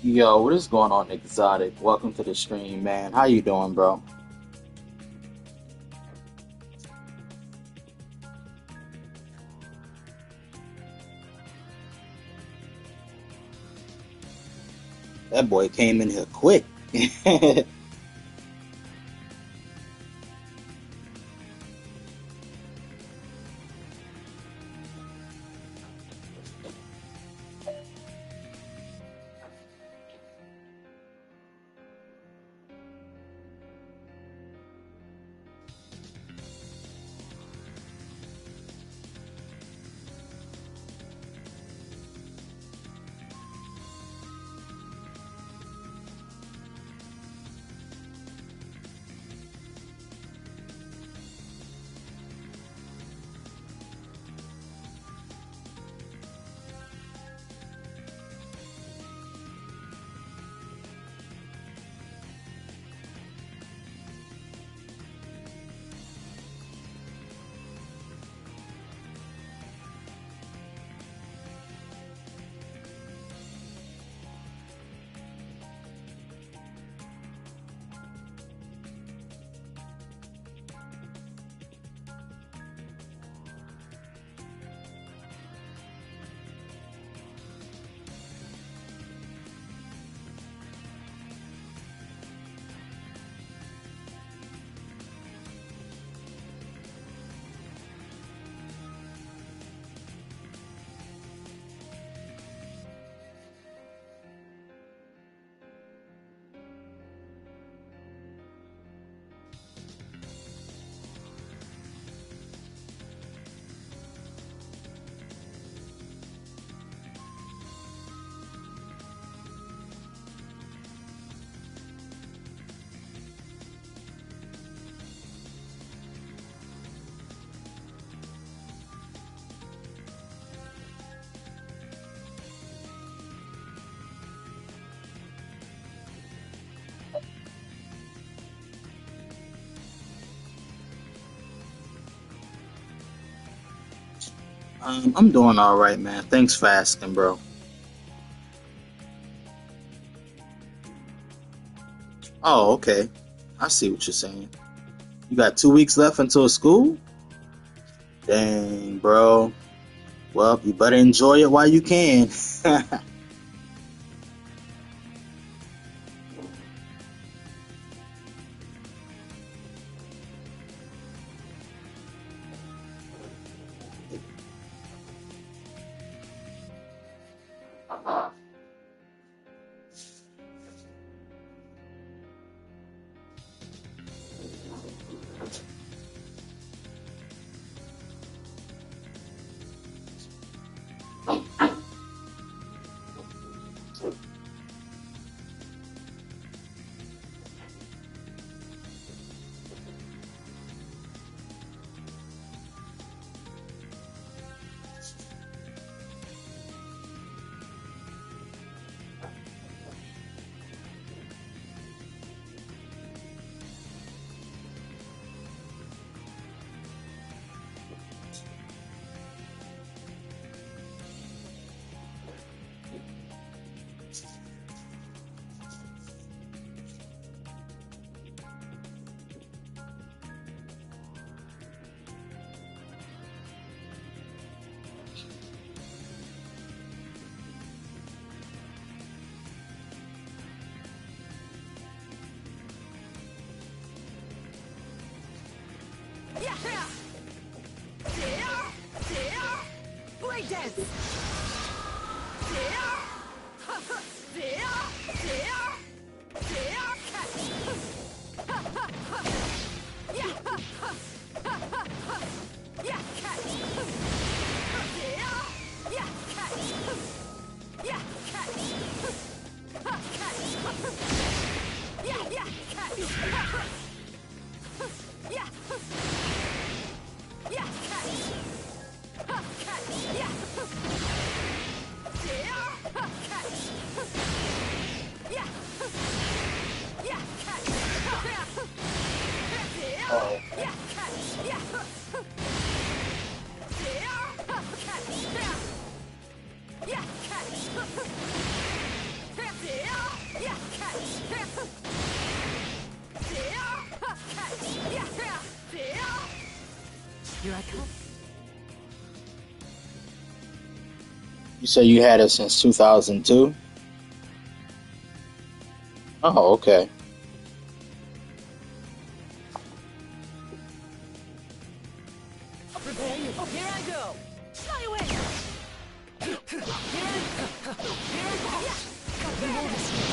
Yo, what is going on, Exotic? Welcome to the stream, man. How you doing, bro? That boy came in here quick. I'm doing all right, man. Thanks for asking, bro. Oh, okay. I see what you're saying. You got 2 weeks left until school? Dang, bro. Well, you better enjoy it while you can. Here I come. You say you had it since 2002? Oh, okay. Prepare you. Here I go. Fly away. Here I go. You won't escape.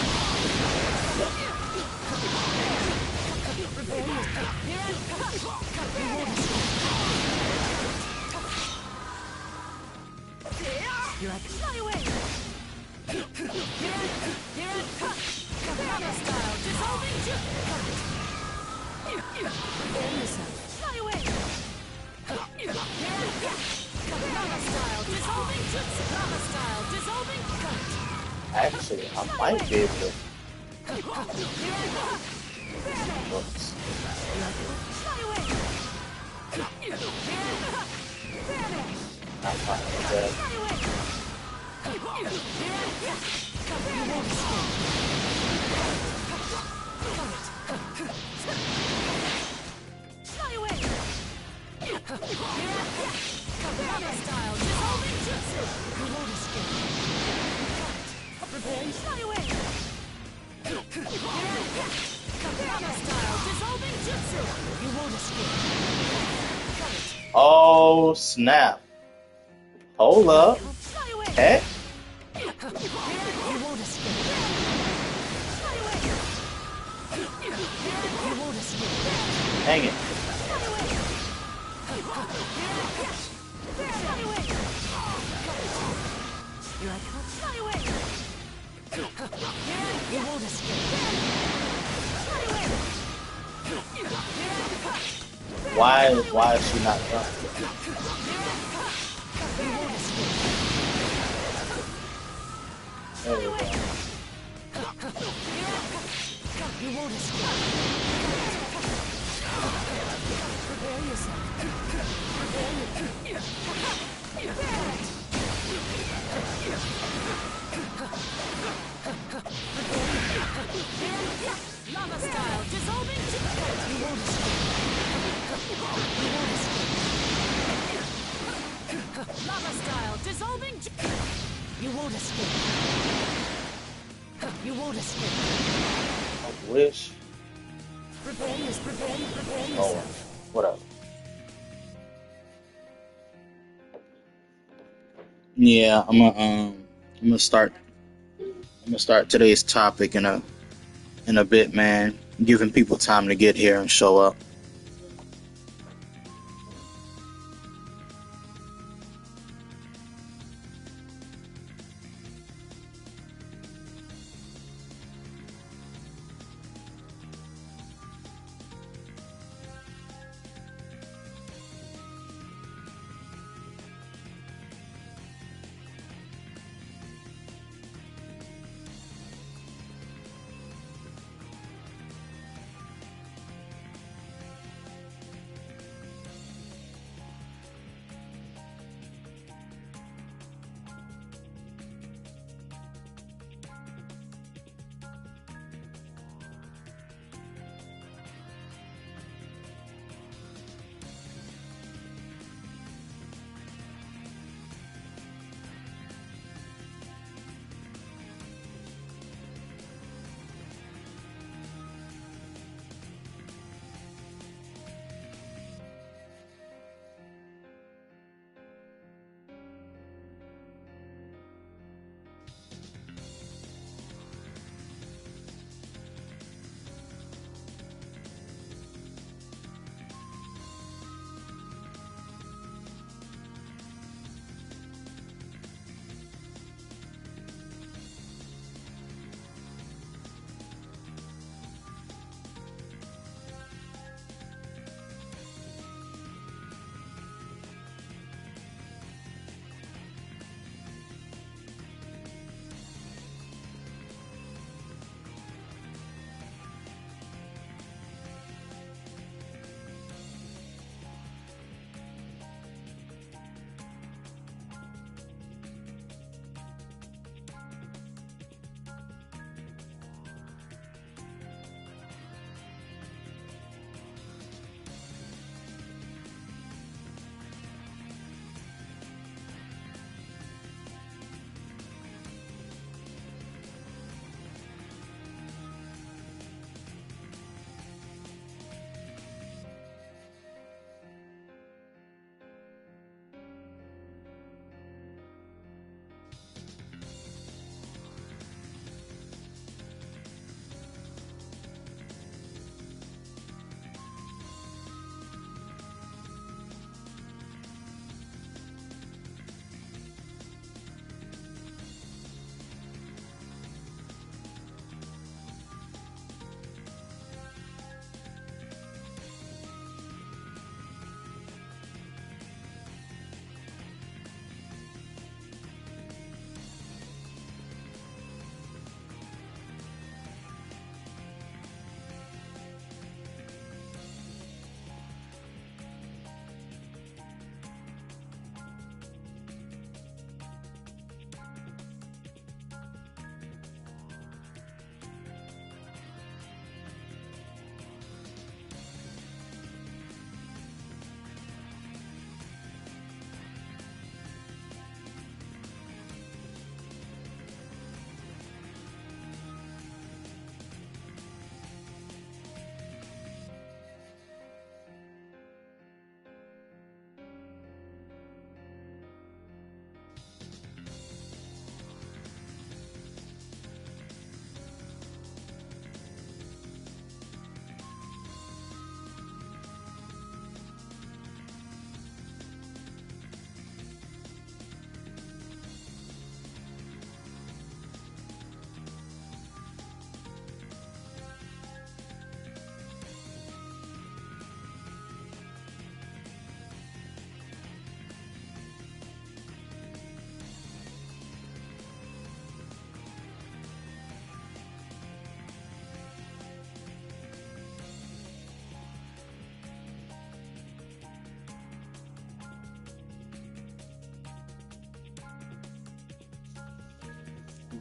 Prepare you. Here I go. You won't escape. Here I go. Fly away. Here I go. Katana style. Dissolving jutsu. Prepare yourself. Fly away. Katana style. Dissolving jutsu. Katana style. Dissolving cut. Actually, I might be able to. Here I go. Oops. Fly away. Not fine with that. Fly away. You won't escape. Fly away. Katana style. Dissolving jutsu. You won't escape. Prepare. Fly away. Katana style. Dissolving jutsu. You won't escape. Oh, snap. Hold up. Fly away. Heck? You won't escape. Fly away. You won't escape. Dang it. Fly away. Here I come. Fly away. You won't escape. Fly away. Why is she not done? You won't escape. There we go. You won't escape. Prepare yourself. Prepare Lava style, dissolving to you won't escape. You won't escape. Lava style, dissolving to you won't escape. You won't escape. I wish. Prepare Oh, yourself. what up? Yeah, I'm gonna start today's topic in a bit, man. Giving people time to get here and show up.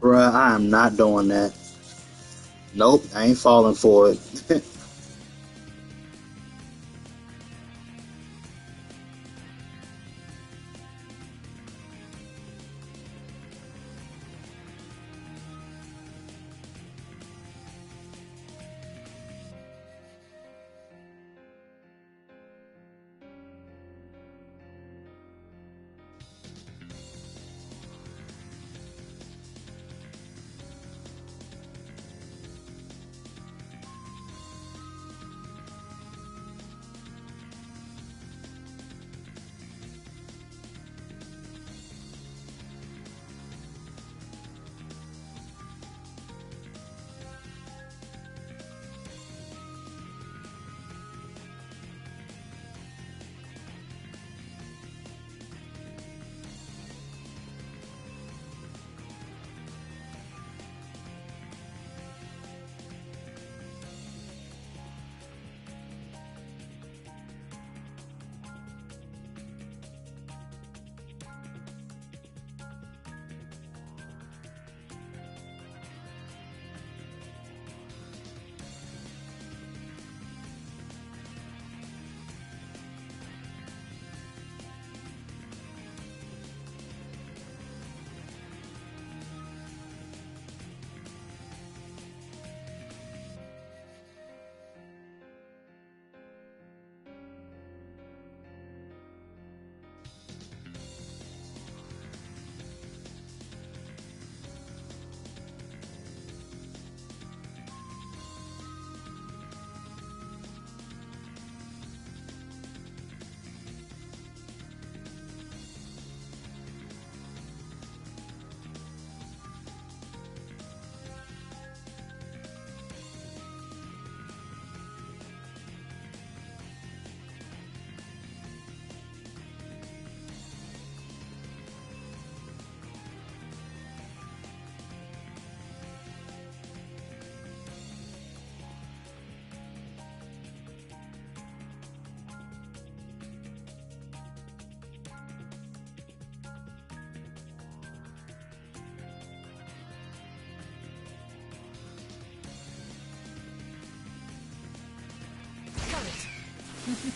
Bruh, I am not doing that. Nope, I ain't falling for it.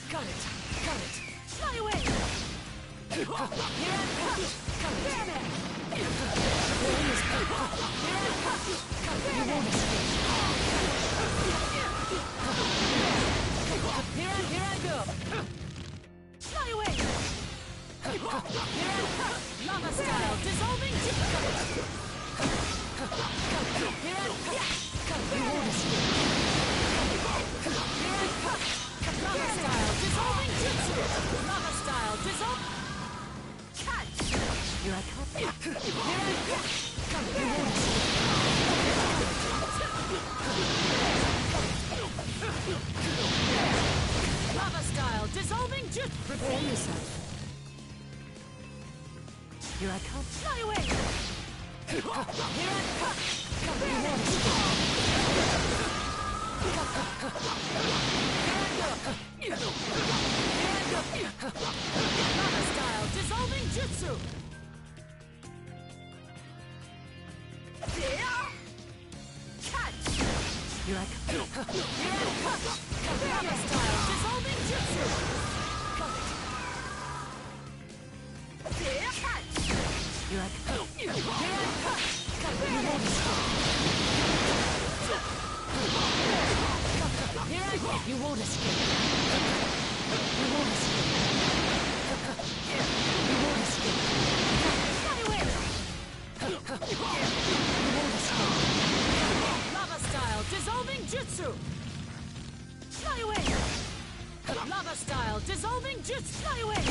Got it. Got it. Fly away. Here I come. Damn it. Here I go. Fly away. Lava style dissolving. Lava style dissolving jutsu. Lava style dissolve. Catch. Here I come. Here I come. Lava style dissolving jutsu. Prepare yourself. Here I come. Fly away. Here I come. Lava style dissolving jutsu. Catch. Here I come. Lava style dissolving jutsu. Catch. Here I come. You won't escape. You won't escape. You won't escape. Fly away. You won't escape. Lava style dissolving jutsu. Fly away. Lava style dissolving jutsu. Fly away.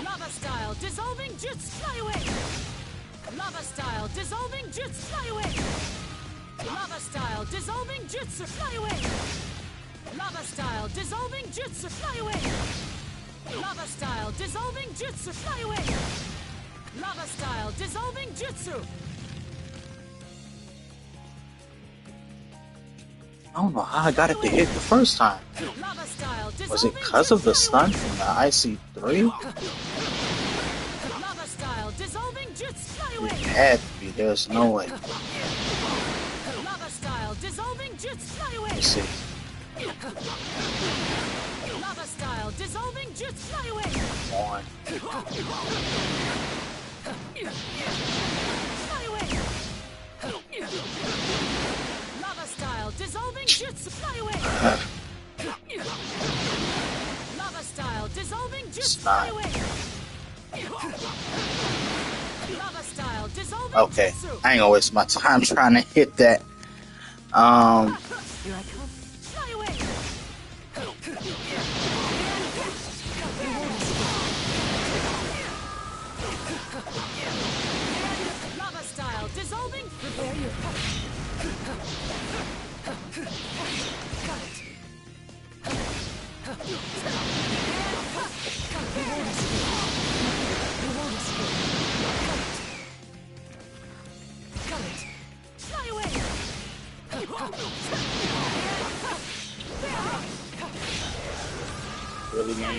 Lava style dissolving jutsu. Fly away. Lava style dissolving jutsu. Fly away. Lava style dissolving jutsu. Fly away. Lava style dissolving jutsu. Fly away. Lava style dissolving jutsu. Fly away. Lava style dissolving jutsu. I don't know how I got it to hit the first time. Lava style Was it because of the stun from the IC3? Lava style dissolving jutsu. Fly It had to be. There's no way. Lava style dissolving jutsu. Fly away. Let's see. Lava style dissolving jutsu. Fly away. One. Fly away. Lava style dissolving jutsu. Fly away. Lava style dissolving jutsu. Fly away. Lava style dissolving Okay. jutsu. I ain't gonna waste my time trying to hit that. Here I come. Fly away. Lava style dissolving. Prepare your Fly away. Really, man?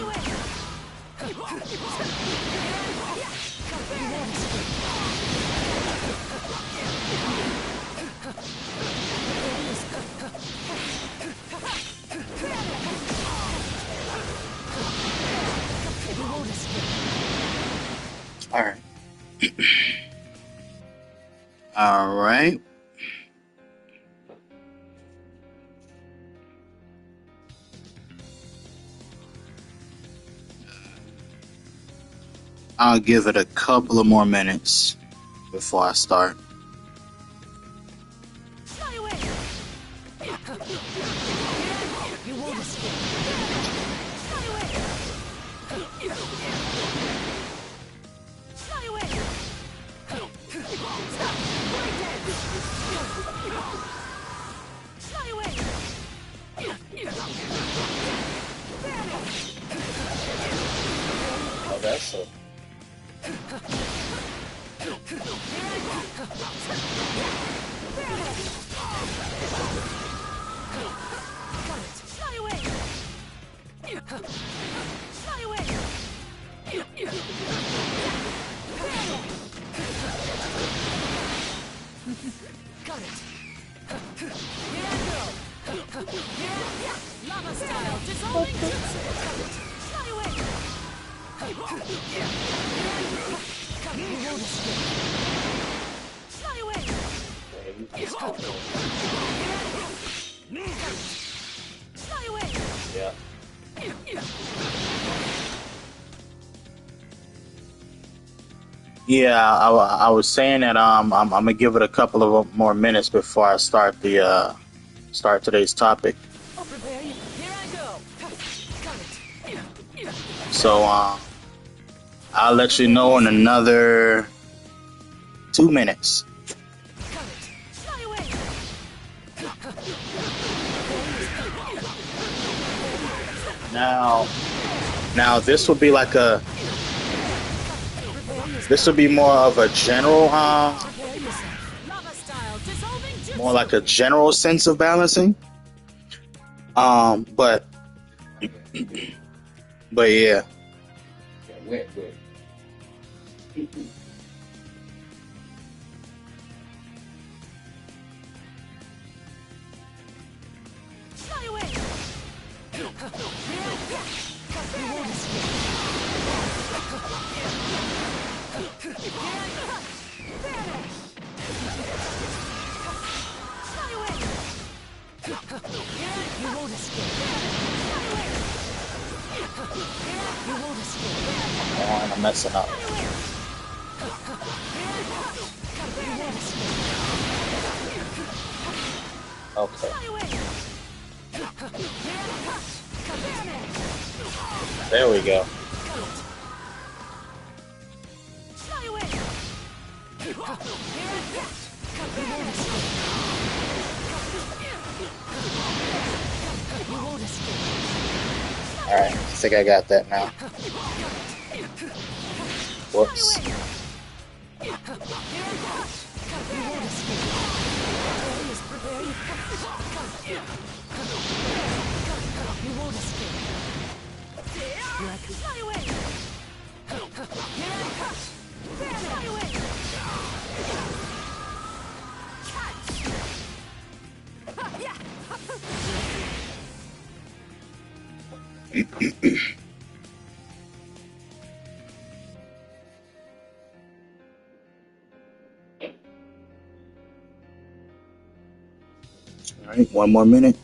All right. All right. I'll give it a couple of more minutes before I start. Fly away. You won't escape. Fly away. Fly away. Fly away. Oh, that's a... Fly away. Fly away. Got it. Here I go. Lava style dissolving jutsu. Fly away. You won't escape. Fly away. Fly away. Yeah. Yeah, I was saying that I'm gonna give it a couple of more minutes before I start start today's topic. I'll prepare you. Here I go. Got it. So I'll let you know in another 2 minutes. Got it. Fly away. Now this will be like a. This will be more of a general, Lava style dissolving jutsu. more like a general sense of balancing. But yeah. Wet. Fly away. Fly away. You won't escape. You won't escape. Oh, I'm messing up. Okay. Fly away. There we go. Fly away. You won't escape. Alright, I think I got that now. Whoops. You won't escape. Here I come. Fly away. Fly away. All right, one more minute.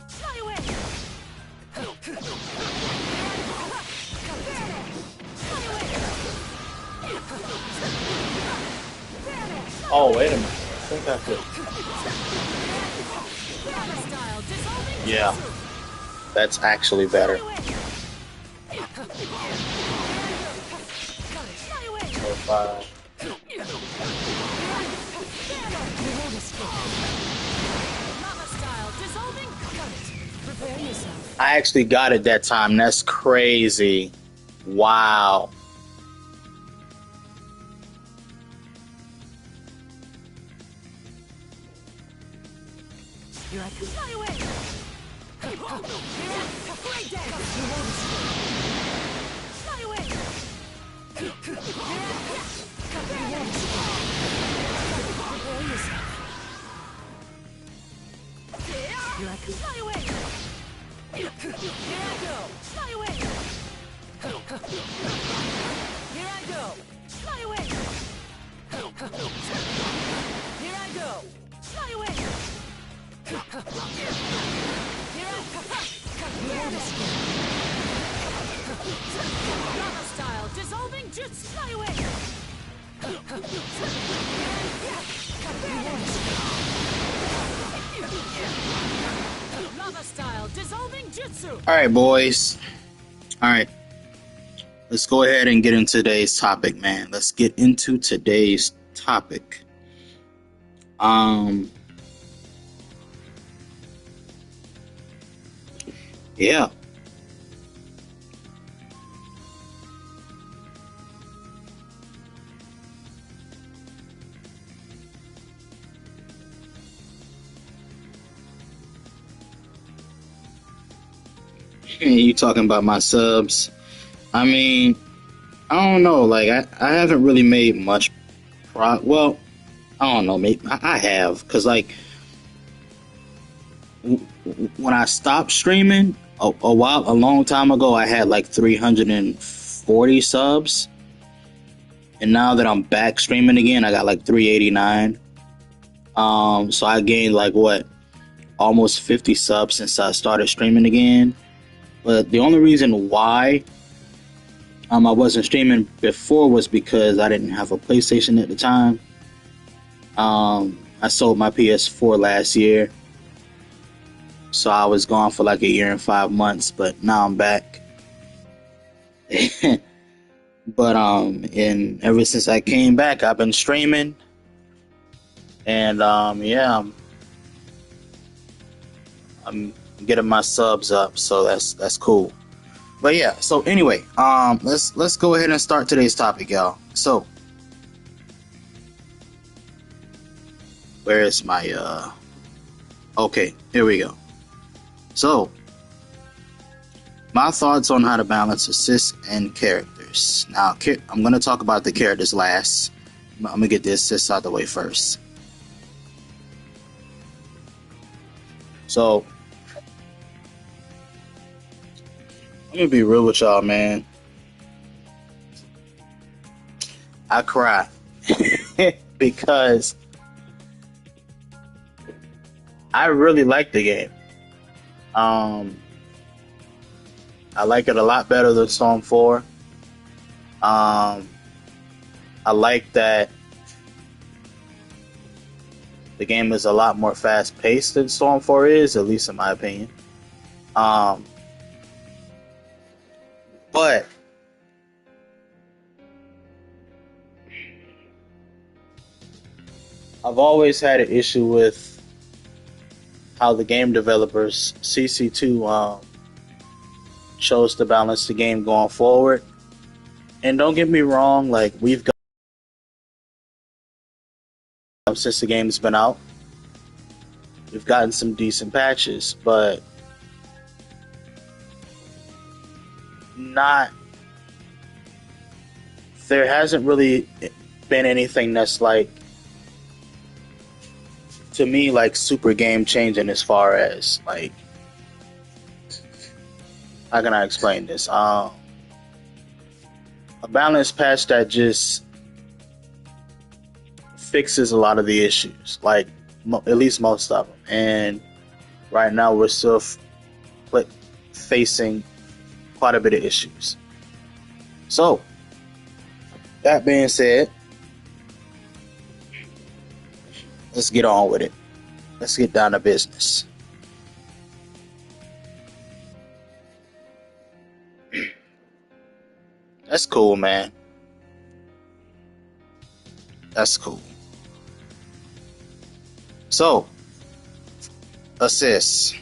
Fly away! Oh, wait a minute. I think I could. Lava style, dissolving Yeah, jutsu. that's actually better. Fly away! Fly away! 4, 5. Lava style, dissolving. Got it. Prepare yourself. I actually got it that time. That's crazy. Wow. Here I come. Fly away! Great dance! Fly away! Prepare yourself. Here I come. Fly away! Here I go! Fly away! Here I go! Fly away! Here I go! Fly away! Here I Lava style, dissolving jutsu. Fly away! Lava style, dissolving jutsu. All right, boys. All right. Let's go ahead and get into today's topic, man. Let's get into today's topic. Yeah. You talking about my subs? I mean, I don't know. Like, I haven't really made much well, I don't know. Maybe I have, because like when I stopped streaming a long time ago, I had like 340 subs, and now that I'm back streaming again, I got like 389. So I gained like what, almost 50 subs since I started streaming again. But the only reason why I wasn't streaming before was because I didn't have a PlayStation at the time. I sold my PS4 last year, so I was gone for like a year and 5 months, but now I'm back. But and ever since I came back, I've been streaming, and yeah, I'm getting my subs up, so that's cool. But yeah, so anyway, let's go ahead and start today's topic, y'all. So, where is my okay, here we go. So, my thoughts on how to balance assists and characters. Now, I'm going to talk about the characters last. I'm going to get the assists out the way first. So, I'm going to be real with y'all, man. I cry because I really like the game. I like it a lot better than Storm 4. I like that the game is a lot more fast-paced than Storm 4 is, at least in my opinion. But I've always had an issue with how the game developers CC2 chose to balance the game going forward. And don't get me wrong, like we've got since the game's been out, we've gotten some decent patches, but not there hasn't really been anything that's like to me like super game changing as far as like how can I explain this? A balanced patch that just fixes a lot of the issues, like at least most of them. And right now we're still facing quite a bit of issues. So that being said, let's get on with it. Let's get down to business. That's cool, man. That's cool. So, assists.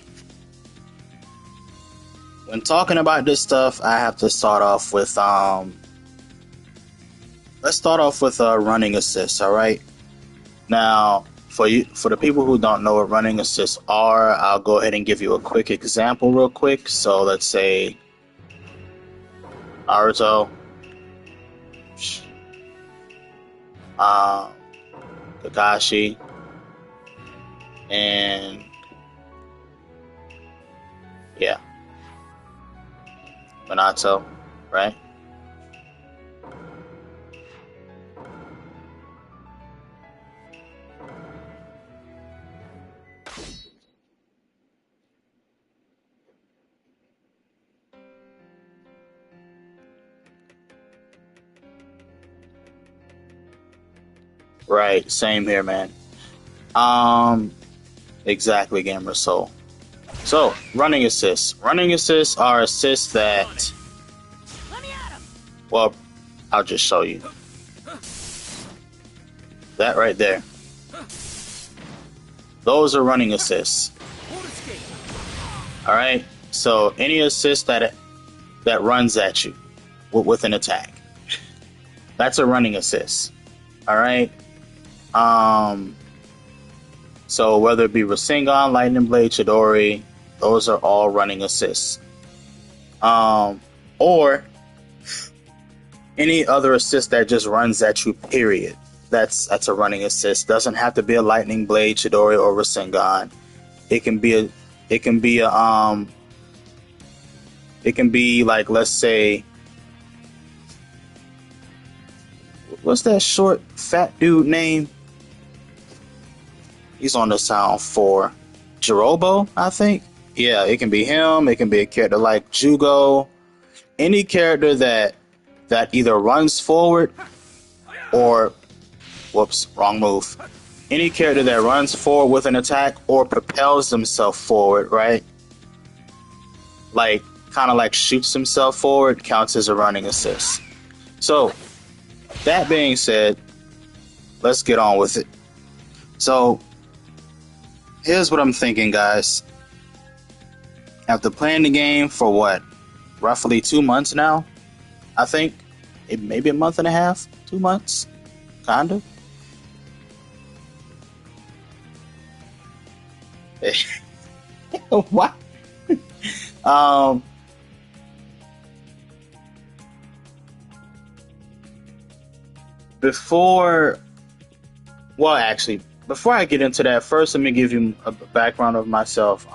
When talking about this stuff, I have to start off with let's start off with running assists, all right? Now, for the people who don't know what running assists are, I'll go ahead and give you a quick example real quick. So, let's say Naruto, Kakashi, and yeah, Minato, right? Right, same here, man. Exactly, gamer soul. So, running assists. Running assists are assists that, well, I'll just show you. That right there. Those are running assists. Alright? So, any assist that runs at you with an attack. That's a running assist. Alright? So whether it be Rasengan, Lightning Blade, Chidori, those are all running assists. Or any other assist that just runs at you, period. That's a running assist. Doesn't have to be a Lightning Blade, Chidori, or Rasengan. It can be like, let's say, what's that short fat dude name? He's on the sound for Jirobo, I think. Yeah, it can be him. It can be a character like Jugo. Any character that either runs forward or, whoops, wrong move. Any character that runs forward with an attack or propels himself forward, right? Like, kind of like shoots himself forward, counts as a running assist. So, that being said, let's get on with it. So, here's what I'm thinking, guys. After playing the game for what? Roughly 2 months now? I think. Maybe a month and a half? 2 months? Kinda. What? Before I get into that, first let me give you a background of myself.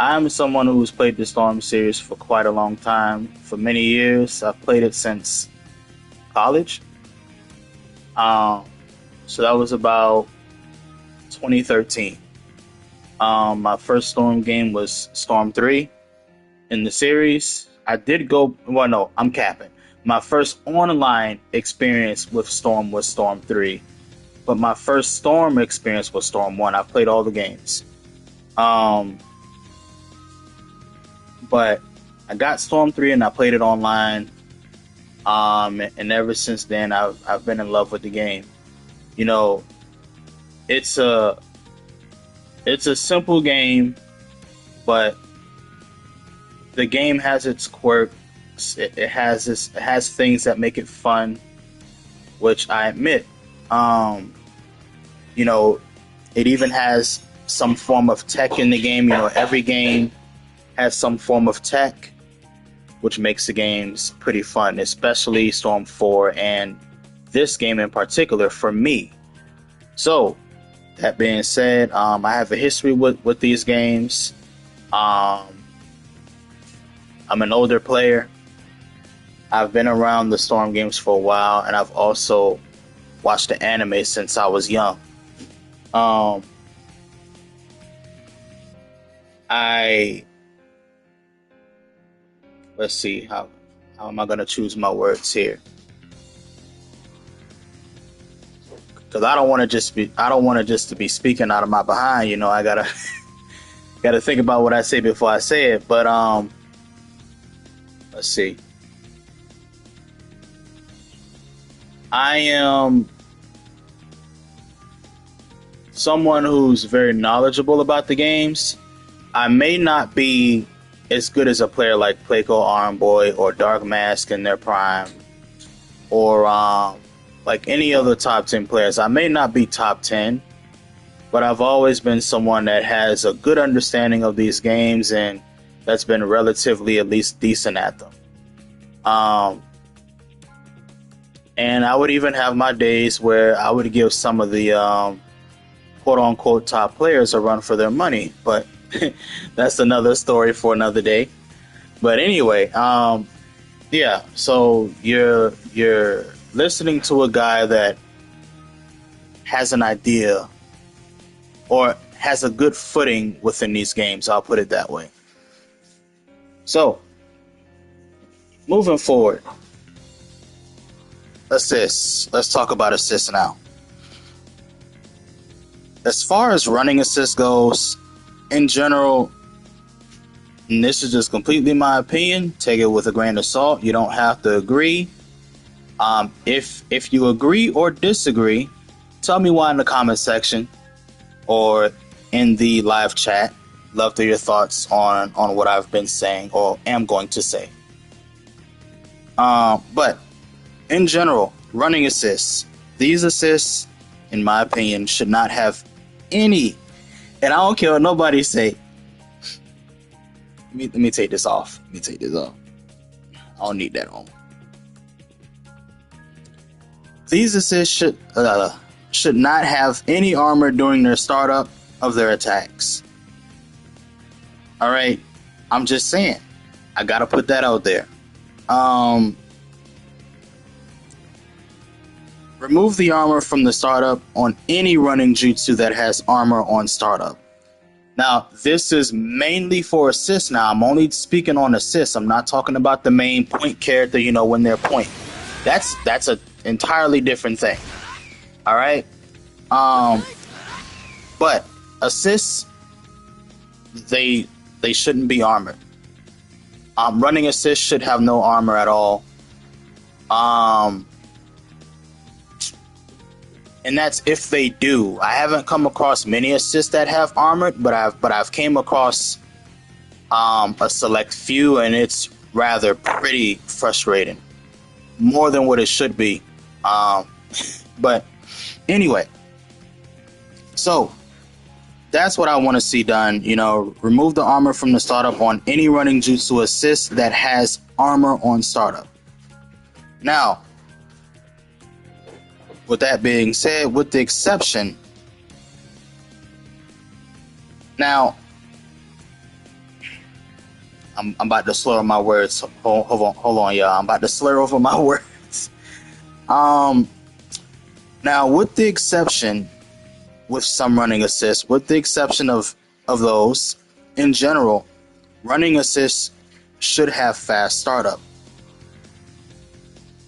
I'm someone who's played the Storm series for quite a long time, for many years. I've played it since college. So that was about 2013. My first Storm game was Storm 3 in the series. I'm capping. My first online experience with Storm was Storm 3. But my first Storm experience was Storm 1. I've played all the games. But I got Storm 3 and I played it online. And ever since then, I've been in love with the game. You know, it's a simple game, but the game has its quirks. It has things that make it fun, which I admit. You know, it even has some form of tech in the game. You know, every game has some form of tech, which makes the games pretty fun, especially Storm 4 and this game in particular for me. So, that being said, I have a history with these games. I'm an older player. I've been around the Storm games for a while, and I've also watched the anime since I was young. Let's see, how am I gonna choose my words here? Because I don't want to just to be speaking out of my behind. You know, I gotta gotta think about what I say before I say it. But let's see. I am someone who's very knowledgeable about the games. I may not be as good as a player like Playco Armboy or Dark Mask in their prime, or like any other top 10 players. I may not be top 10, but I've always been someone that has a good understanding of these games and that's been relatively at least decent at them. And I would even have my days where I would give some of the quote-unquote top players a run for their money, but that's another story for another day. But anyway, yeah, so you're listening to a guy that has an idea or has a good footing within these games, I'll put it that way. So, moving forward, assists. Let's talk about assists now. As far as running assist goes, in general, and this is just completely my opinion, take it with a grain of salt. You don't have to agree. If you agree or disagree, tell me why in the comment section or in the live chat. Love to hear your thoughts on what I've been saying or am going to say. But in general, running assists. These assists, in my opinion, should not have any. And I don't care what nobody say. Let me take this off. Let me take this off. I don't need that on. These assists should not have any armor during their startup of their attacks. All right, I'm just saying. I gotta put that out there. Remove the armor from the startup on any running jutsu that has armor on startup. Now, this is mainly for assists now. I'm only speaking on assists. I'm not talking about the main point character, you know, when they're point. That's an entirely different thing. All right? But assists, they shouldn't be armored. Running assists should have no armor at all. And that's if they do. I haven't come across many assists that have armored, but I've came across a select few, and it's rather pretty frustrating, more than what it should be. But anyway, so that's what I want to see done. You know, remove the armor from the startup on any running jutsu assist that has armor on startup. Now, with that being said, with the exception, now I'm about to slur my words. Hold on, y'all. I'm about to slur over my words. Now, with the exception, with some running assists, with the exception of those, in general, running assists should have fast startup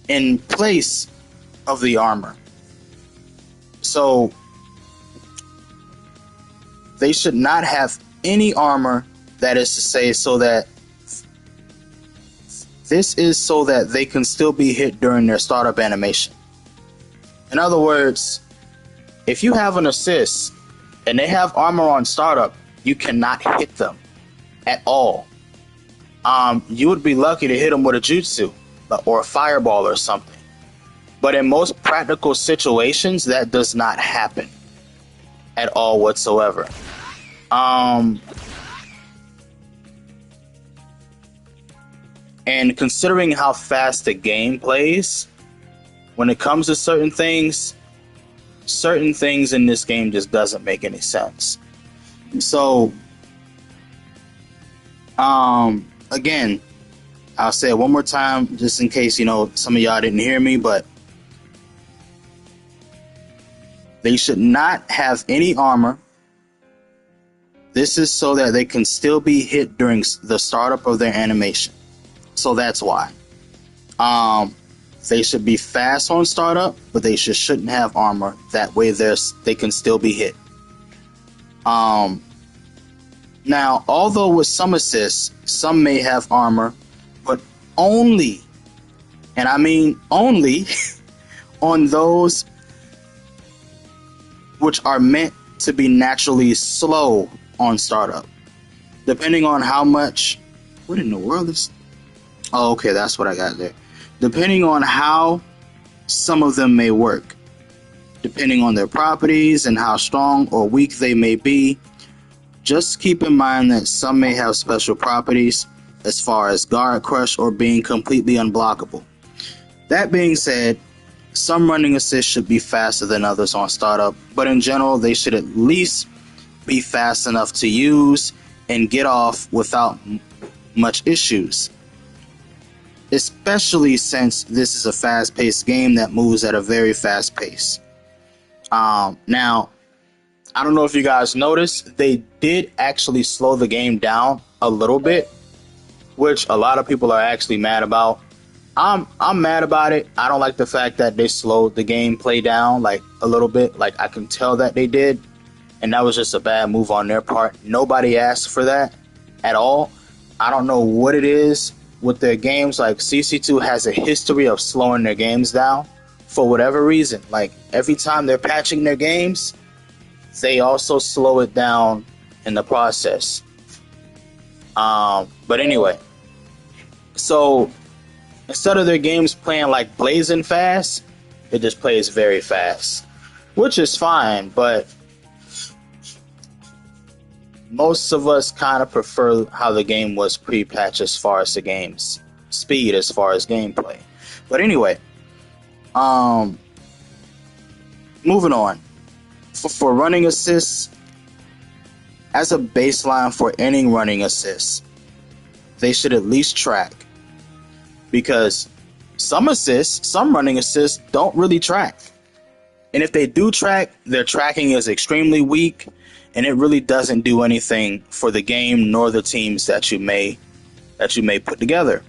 in place of the armor. So they should not have any armor, that is to say, so that this is so that they can still be hit during their startup animation. In other words, if you have an assist and they have armor on startup, you cannot hit them at all. You would be lucky to hit them with a jutsu or a fireball or something. But in most practical situations, that does not happen at all whatsoever. And considering how fast the game plays, when it comes to certain things in this game just doesn't make any sense. So, again, I'll say it one more time, just in case, some of y'all didn't hear me, but they should not have any armor. This is so that they can still be hit during the startup of their animation. So that's why. They should be fast on startup, but they shouldn't have armor. That way they can still be hit. Now, although with some assists, some may have armor, but only, and I mean only, on those which are meant to be naturally slow on startup. Depending on how much... What in the world is... Oh, okay, that's what I got there. Depending on how some of them may work. Depending on their properties and how strong or weak they may be. Just keep in mind that some may have special properties as far as guard crush or being completely unblockable. That being said, some running assists should be faster than others on startup, but in general, they should at least be fast enough to use and get off without much issues. Especially since this is a fast-paced game that moves at a very fast pace. Now, I don't know if you guys noticed, they did actually slow the game down a little bit, which a lot of people are actually mad about. I'm mad about it. I don't like the fact that they slowed the gameplay down like a little bit. Like, I can tell that they did, and that was just a bad move on their part. Nobody asked for that at all. I don't know what it is with their games. Like, CC2 has a history of slowing their games down for whatever reason. Like, every time they're patching their games, they also slow it down in the process. But anyway, so instead of their games playing like blazing fast, it just plays very fast, which is fine, but most of us kind of prefer how the game was pre-patch as far as the game's speed, as far as gameplay. But anyway, moving on. For running assists, as a baseline for any running assists, they should at least track. Because some running assists don't really track. And if they do track, their tracking is extremely weak, and it really doesn't do anything for the game nor the teams that you may put together.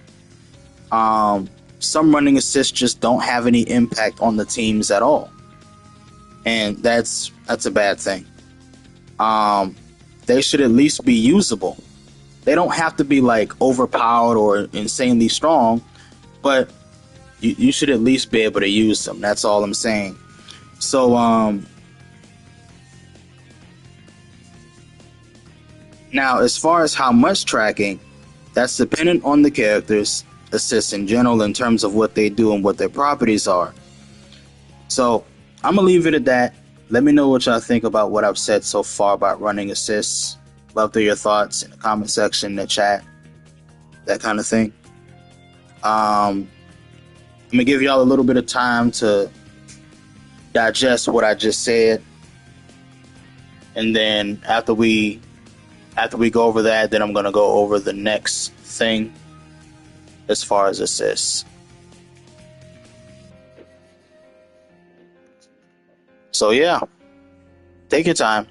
Some running assists just don't have any impact on the teams at all. And that's a bad thing. They should at least be usable. They don't have to be like overpowered or insanely strong, but you should at least be able to use them. That's all I'm saying. So now, as far as how much tracking, that's dependent on the characters' assists in general in terms of what they do and what their properties are. So I'm gonna leave it at that. Let me know what y'all think about what I've said so far about running assists. Love to hear your thoughts in the comment section, the chat, that kind of thing. I'm gonna give y'all a little bit of time to digest what I just said, and then after we go over that, then I'm gonna go over the next thing as far as assists. So yeah, take your time.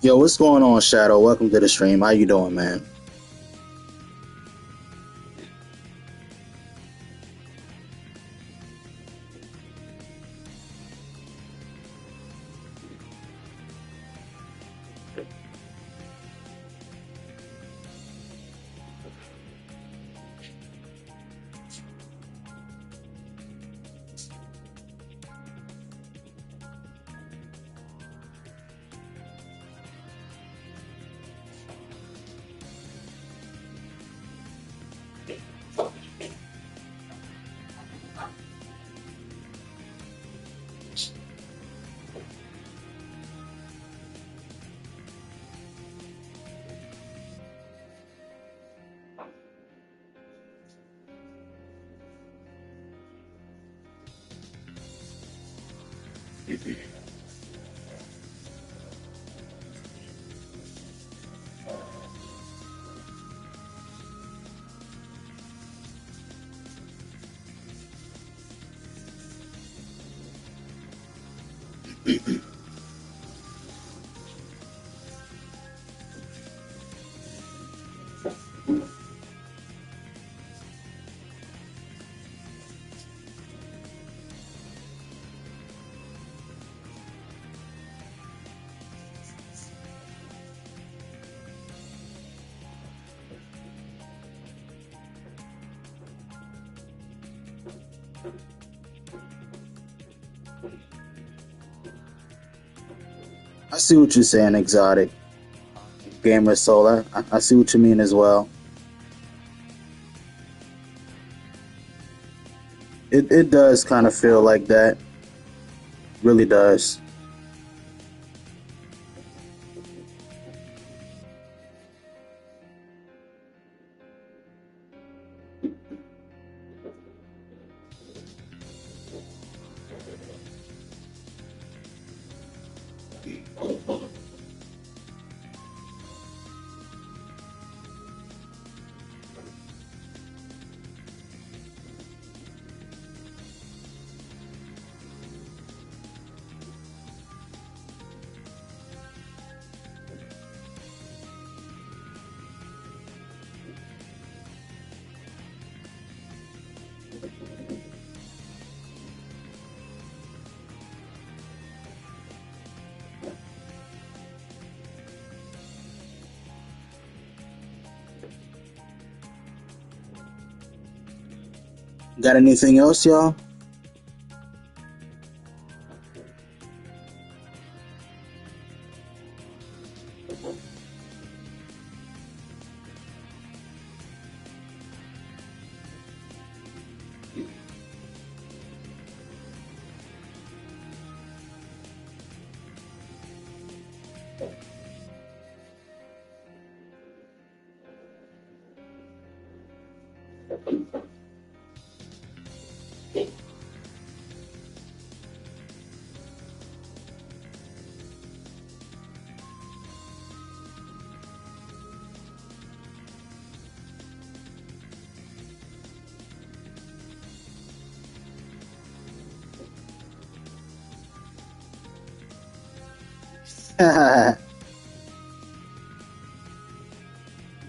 Yo, what's going on, Shadow? Welcome to the stream. How you doing, man? I see what you're saying, Exotic Gamer Solar. I see what you mean as well. It does kind of feel like that. Really does. Got anything else, y'all?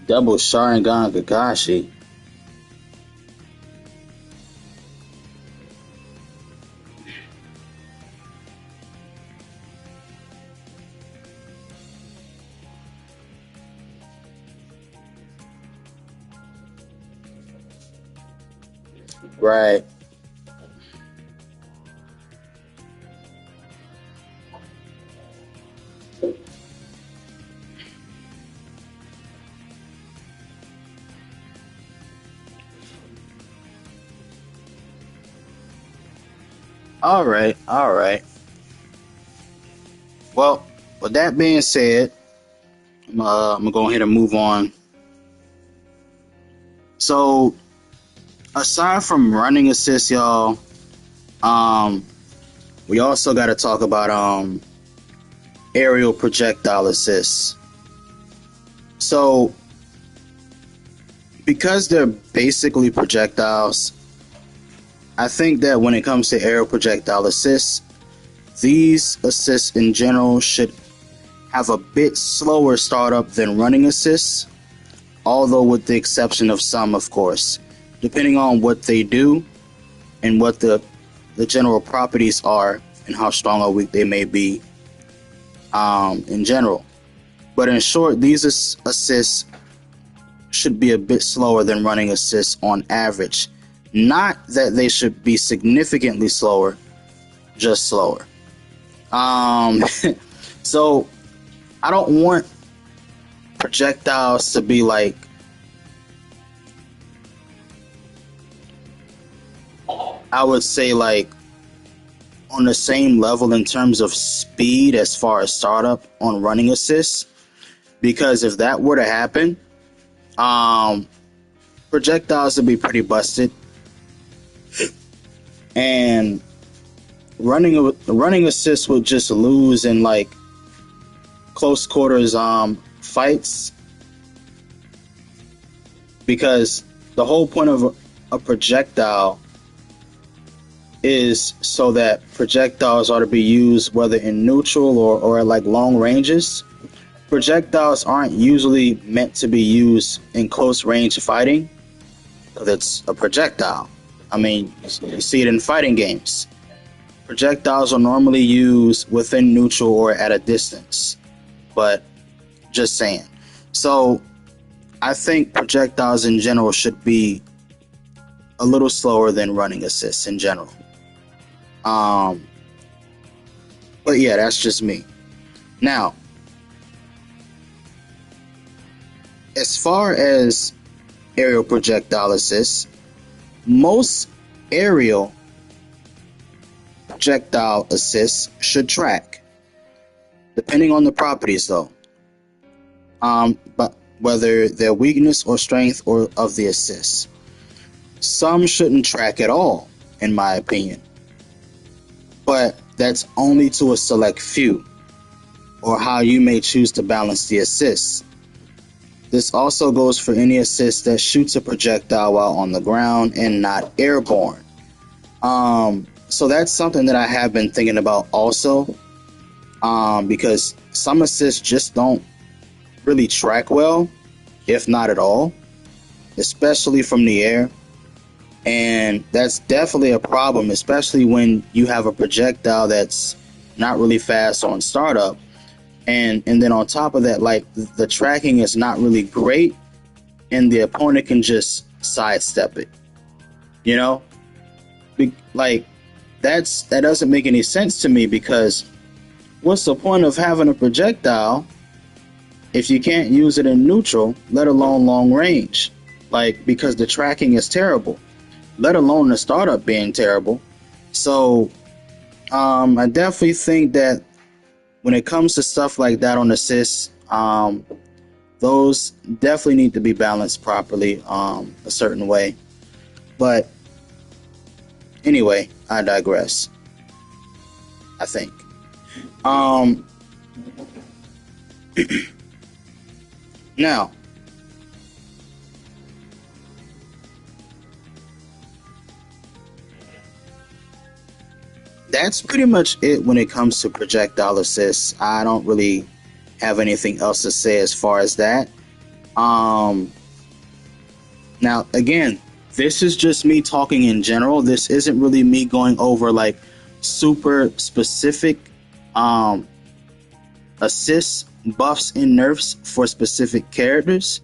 Double Sharingan Kakashi. Right. All right. All right. Well, with that being said, I'm gonna go ahead and move on. So, aside from running assist, y'all, we also got to talk about aerial projectile assists. So, because they're basically projectiles, I think that when it comes to aerial projectile assists, these assists in general should have a bit slower startup than running assists, although with the exception of some, of course, depending on what they do and what the general properties are and how strong or weak they may be in general. But in short, these assists should be a bit slower than running assists on average. Not that they should be significantly slower, just slower. So I don't want projectiles to be like I would say like on the same level in terms of speed as far as startup on running assists, because if that were to happen, projectiles would be pretty busted, and running assists would just lose in like close quarters fights, because the whole point of a projectile is so that projectiles are to be used whether in neutral or at like long ranges. Projectiles aren't usually meant to be used in close range fighting because it's a projectile. I mean, you see it in fighting games. Projectiles are normally used within neutral or at a distance, but just saying. So I think projectiles in general should be a little slower than running assists in general. But yeah, that's just me. Now, as far as aerial projectile assists, most aerial projectile assists should track, depending on the properties though. But whether their weakness or strength or of the assist. Some shouldn't track at all, in my opinion. But that's only to a select few, or how you may choose to balance the assists. This also goes for any assist that shoots a projectile while on the ground and not airborne. So that's something that I have been thinking about also, because some assists just don't really track well, if not at all, especially from the air. And that's definitely a problem, especially when you have a projectile that's not really fast on startup. And then on top of that, like the tracking is not really great, and the opponent can just sidestep it. You know, like that doesn't make any sense to me, because what's the point of having a projectile if you can't use it in neutral, let alone long range? Like, because the tracking is terrible, let alone the startup being terrible. So I definitely think that when it comes to stuff like that on assists, those definitely need to be balanced properly a certain way. But anyway, I digress, I think. Now, that's pretty much it when it comes to projectile assists. I don't really have anything else to say as far as that. Now, again, this is just me talking in general. This isn't really me going over like super specific assists, buffs, and nerfs for specific characters.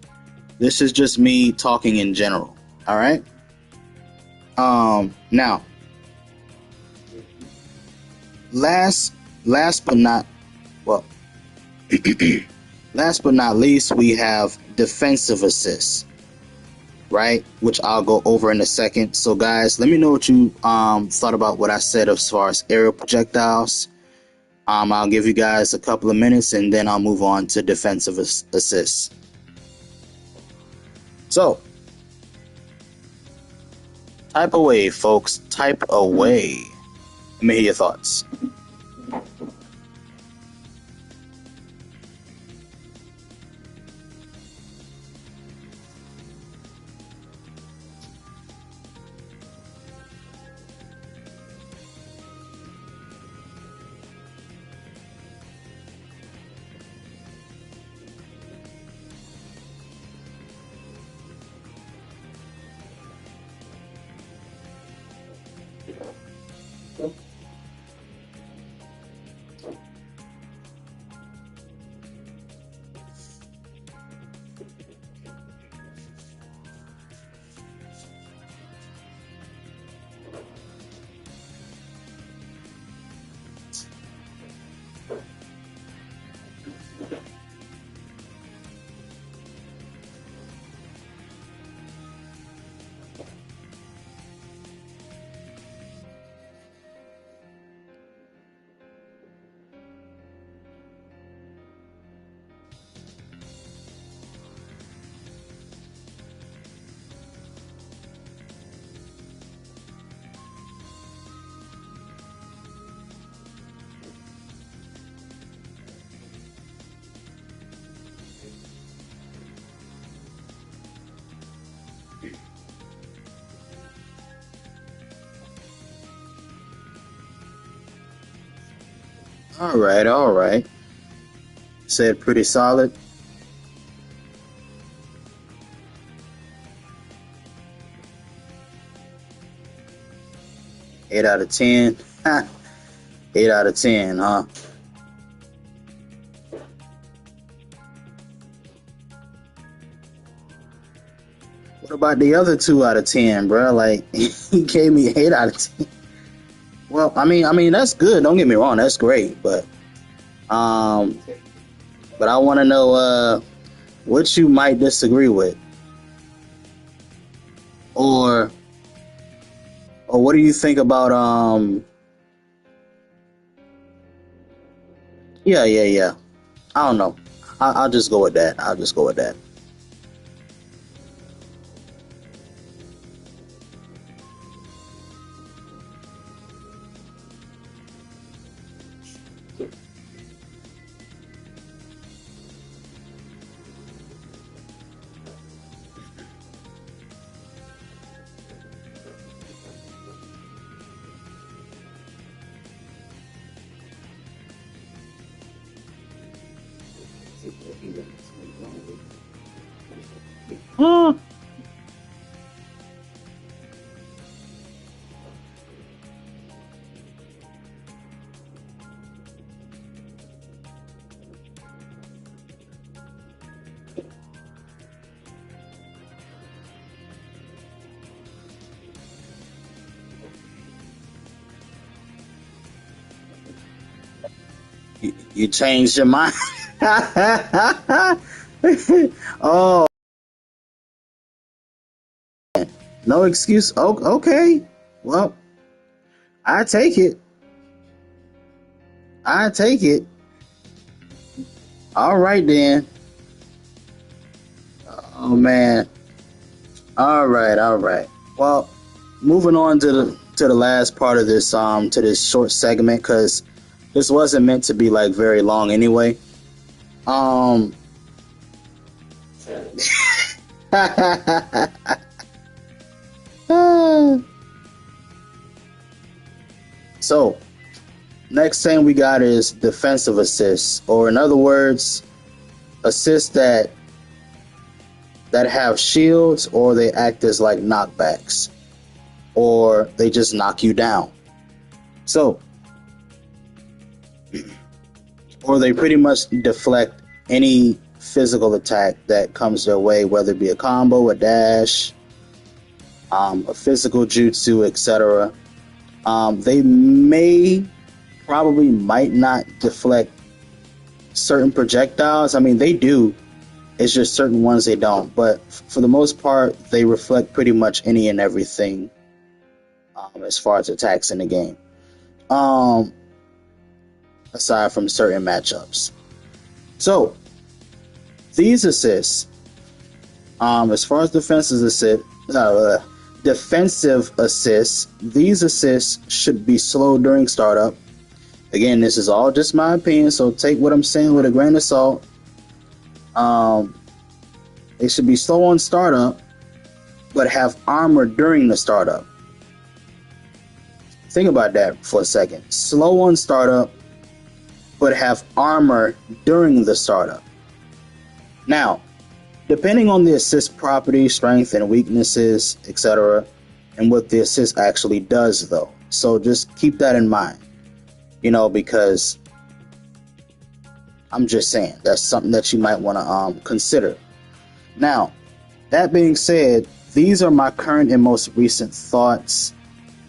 This is just me talking in general. All right. Now, last but not well, last but not least, we have defensive assists, right? Which I'll go over in a second. So, guys, let me know what you thought about what I said as far as aerial projectiles. I'll give you guys a couple of minutes, and then I'll move on to defensive assists. So, type away, folks. Type away. Let me hear your thoughts. All right, all right. Said pretty solid. Eight out of 10. 8 out of 10, huh? What about the other 2 out of 10, bro? Like he gave me 8 out of 10. Well, I mean that's good. Don't get me wrong, that's great. Um, but I want to know what you might disagree with, or what do you think about Yeah, yeah, yeah. I don't know. I'll just go with that. I'll just go with that. Huh? You changed your mind? Oh, no excuse. Oh, okay. Well, I take it. I take it. All right then. Oh man. All right, all right. Well, moving on to the last part of this to this short segment, because this wasn't meant to be like very long anyway. Um so next thing we got is defensive assists, or in other words, assists that have shields, or they act as like knockbacks, or they just knock you down. So, or they pretty much deflect any physical attack that comes their way, whether it be a combo, a dash, a physical jutsu, etc. They might not deflect certain projectiles. I mean, they do. It's just certain ones they don't. But for the most part, they reflect pretty much any and everything as far as attacks in the game. Aside from certain matchups. So these assists, as far as defensive assists, these assists should be slow during startup. Again, this is all just my opinion, so take what I'm saying with a grain of salt. They should be slow on startup, but have armor during the startup. Think about that for a second. Slow on startup, but have armor during the startup. Now, depending on the assist property, strength and weaknesses, etc., and what the assist actually does, though. So just keep that in mind, because I'm just saying that's something that you might want to consider. Now, that being said, these are my current and most recent thoughts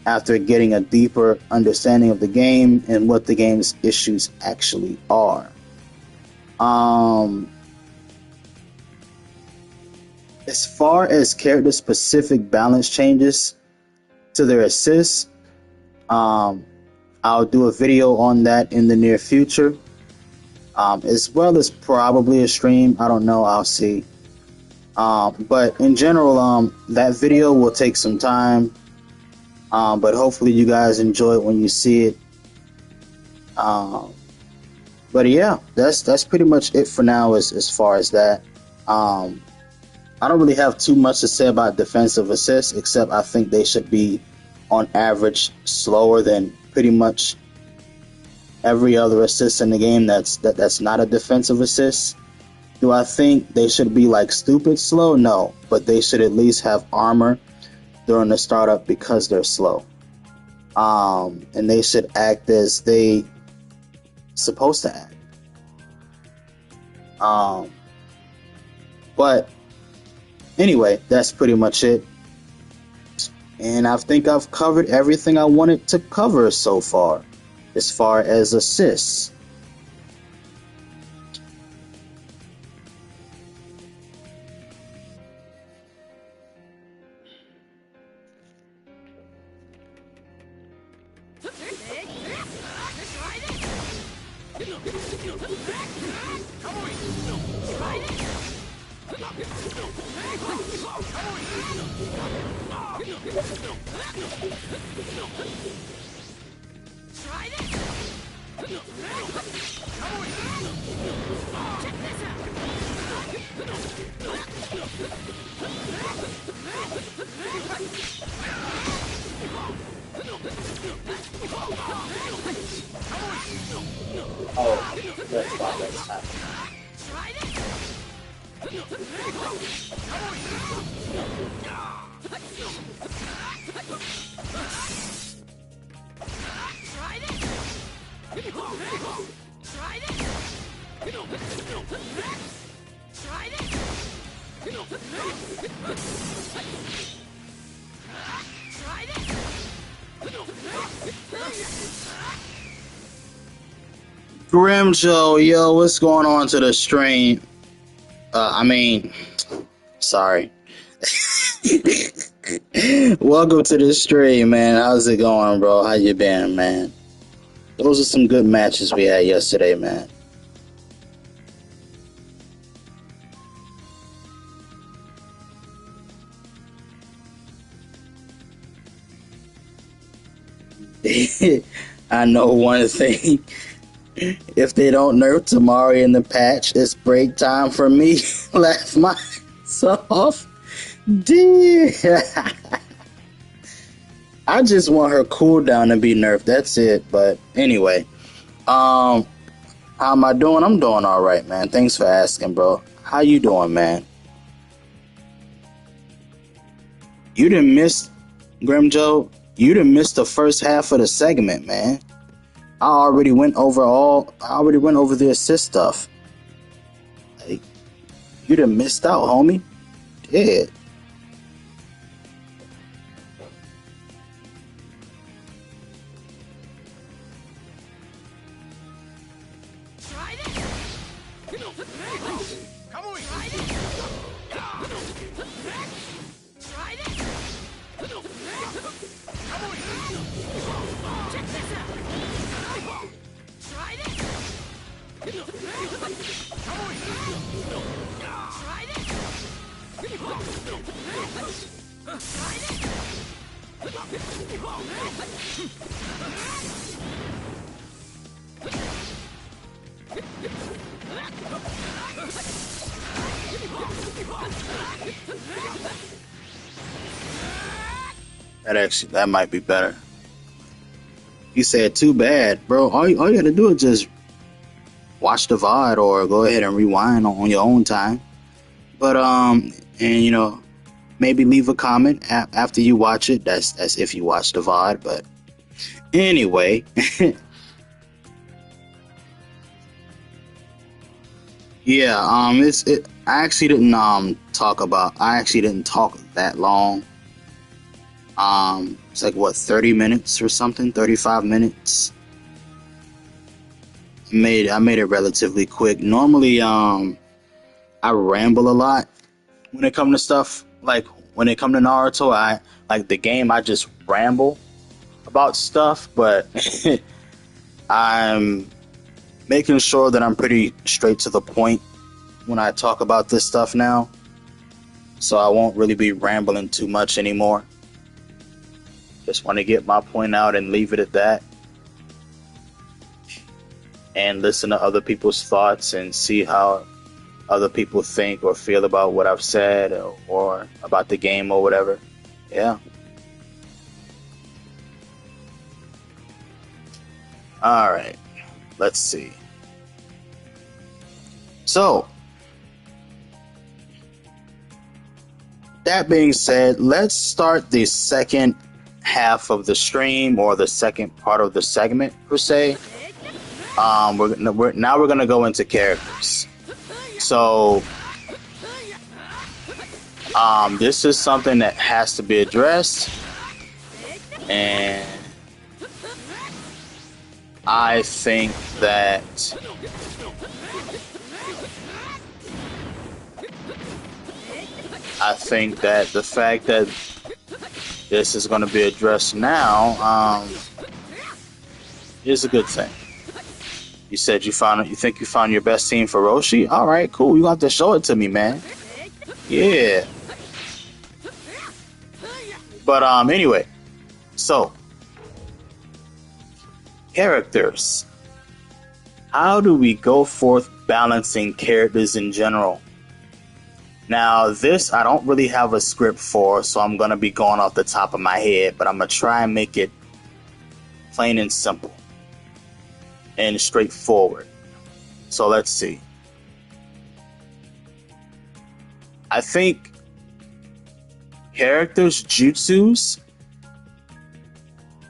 after getting a deeper understanding of the game and what the game's issues actually are. As far as character specific balance changes to their assists, I'll do a video on that in the near future, as well as probably a stream. I don't know, I'll see. But in general, that video will take some time, but hopefully you guys enjoy it when you see it. But yeah, that's pretty much it for now as far as that. I don't really have too much to say about defensive assists, except I think they should be on average slower than pretty much every other assist in the game that's not a defensive assist. Do I think they should be like stupid slow? No, but they should at least have armor during the startup because they're slow. And they should act as they supposed to act. But anyway, that's pretty much it. And I think I've covered everything I wanted to cover so far, as far as assists. Oh, that's fine. That's fine. Grim Joe, yo, what's going on to the stream? Sorry. Welcome to the stream, man. How's it going, bro? How you been, man? Those are some good matches we had yesterday, man. I know one thing. If they don't nerf Tamari in the patch, it's break time for me. Laugh myself. Dear. I just want her cooldown to be nerfed. That's it. But anyway, how am I doing? I'm doing all right, man. Thanks for asking, bro. How you doing, man? You didn't miss, Grim Joe. You didn't miss the first half of the segment, man. I already went over the assist stuff. Like, you done missed out, homie. Yeah. That might be better. You said too bad, bro. All you gotta do is just watch the VOD or go ahead and rewind on your own time. But and maybe leave a comment after you watch it. That's if you watch the VOD. But anyway, yeah. I actually didn't talk that long. It's like what, 30 minutes or something, 35 minutes. I made it relatively quick. Normally, I ramble a lot when it comes to stuff. Like when it comes to Naruto, I like the game. I just ramble about stuff, but I'm making sure that I'm pretty straight to the point when I talk about this stuff now. So I won't really be rambling too much anymore. Just want to get my point out and leave it at that. And listen to other people's thoughts and see how other people think or feel about what I've said or about the game or whatever. Yeah. All right. let's see. So, that being said, let's start the second half of the stream, or the second part of the segment per se. We're gonna go into characters. So, this is something that has to be addressed, and I think that the fact that this is going to be addressed now is a good thing. You said you think you found your best team for Roshi? All right, cool. You gonna have to show it to me, man. Yeah. But anyway, so characters. How do we go forth balancing characters in general? Now, this I don't really have a script for, so I'm gonna be going off the top of my head, but I'm gonna try and make it plain and simple and straightforward. So let's see. I think characters' jutsus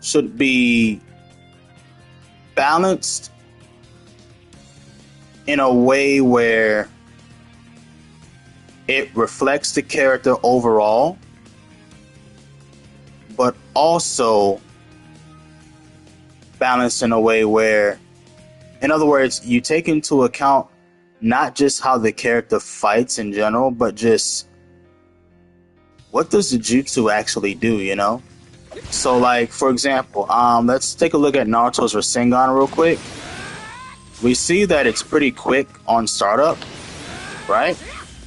should be balanced in a way where it reflects the character overall, but also balanced in a way where, in other words, you take into account not just how the character fights in general, but just what does the jutsu actually do, you know? So, like, for example, let's take a look at Naruto's Rasengan real quick. We see that it's pretty quick on startup, right?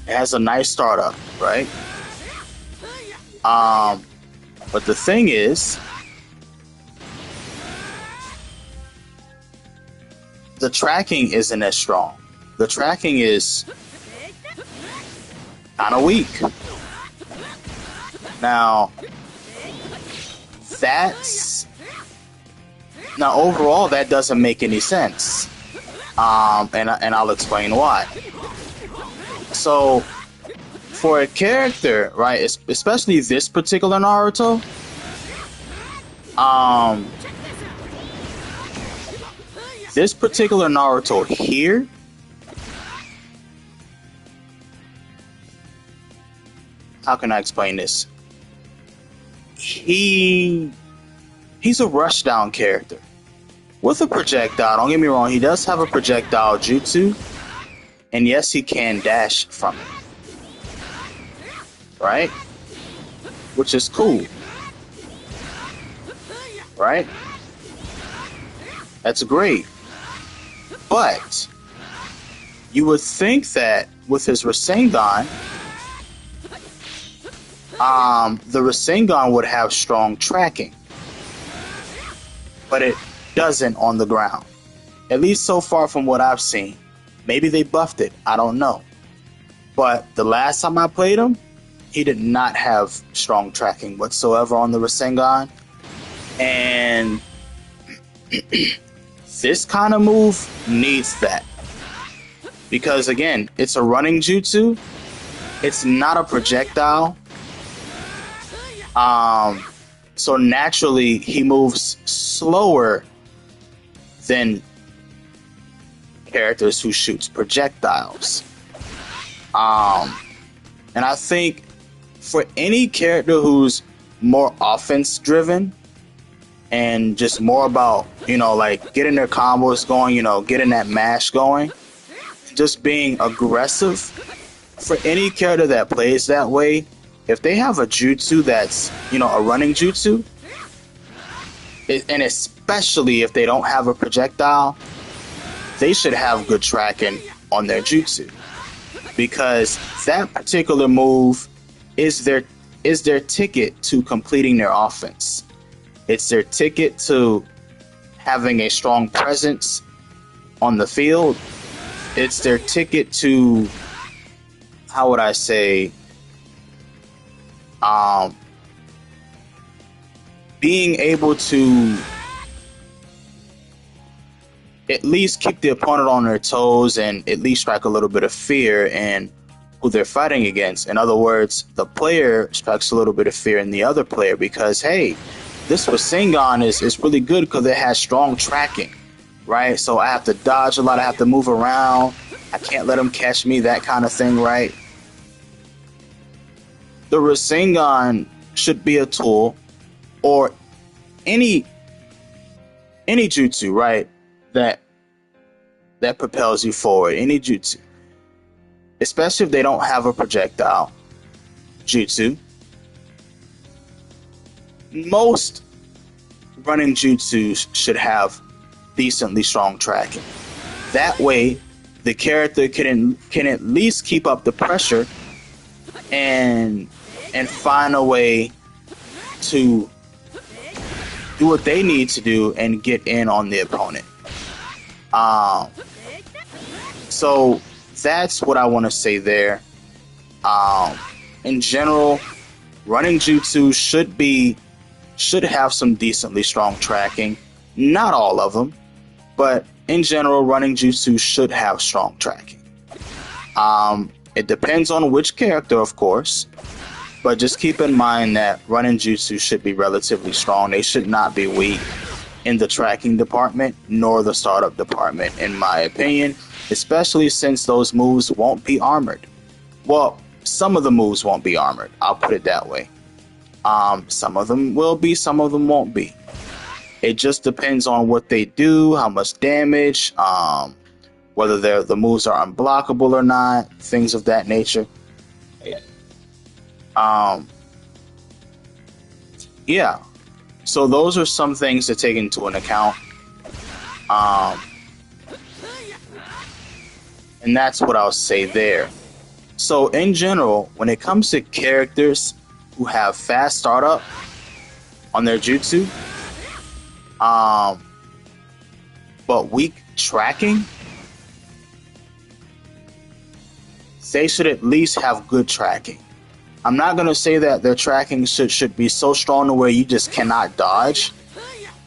It has a nice startup, right? But the thing is, the tracking isn't as strong. The tracking is kind of weak. Now, overall, that doesn't make any sense. And I'll explain why. So, for a character, right, especially this particular Naruto, this particular Naruto here, how can I explain this? He's a rushdown character with a projectile. Don't get me wrong, he does have a projectile jutsu, and yes, he can dash from it, right? Which is cool, right? That's great. But you would think that with his Rasengan, the Rasengan would have strong tracking, but it doesn't on the ground. At least so far from what I've seen. Maybe they buffed it, I don't know. But the last time I played him, he did not have strong tracking whatsoever on the Rasengan. And this kind of move needs that. Because again, it's a running jutsu. It's not a projectile. So naturally, he moves slower than characters who shoots projectiles. And I think for any character who's more offense driven and just more about, like getting their combos going, getting that mash going, just being aggressive, for any character that plays that way, if they have a jutsu that's, a running jutsu, and especially if they don't have a projectile, they should have good tracking on their jutsu, because that particular move is their ticket to completing their offense. It's their ticket to having a strong presence on the field. It's their ticket to, how would I say, being able to at least keep the opponent on their toes and at least strike a little bit of fear in who they're fighting against. In other words, the player strikes a little bit of fear in the other player because, hey, this Rasengan is really good because it has strong tracking, right? So I have to dodge a lot, I have to move around, I can't let them catch me, that kind of thing, right? The Rasengan should be a tool, or any jutsu, right, that propels you forward, any jutsu, especially if they don't have a projectile jutsu. Most running jutsus should have decently strong tracking. That way, the character can at least keep up the pressure and find a way to do what they need to do and get in on the opponent. So that's what I want to say there. In general, running jutsu should have some decently strong tracking. Not all of them, but in general, running jutsu should have strong tracking. It depends on which character, of course, but just keep in mind that running jutsu should be relatively strong. They should not be weak in the tracking department nor the startup department, in my opinion, especially since those moves won't be armored. Well, some of the moves won't be armored, I'll put it that way. Some of them will be, some of them won't be. It just depends on what they do, how much damage, whether the moves are unblockable or not, things of that nature. Yeah. So those are some things to take into an account. And that's what I'll say there. So in general, when it comes to characters who have fast startup on their jutsu, but weak tracking, they should at least have good tracking. I'm not going to say that their tracking should be so strong to where you just cannot dodge.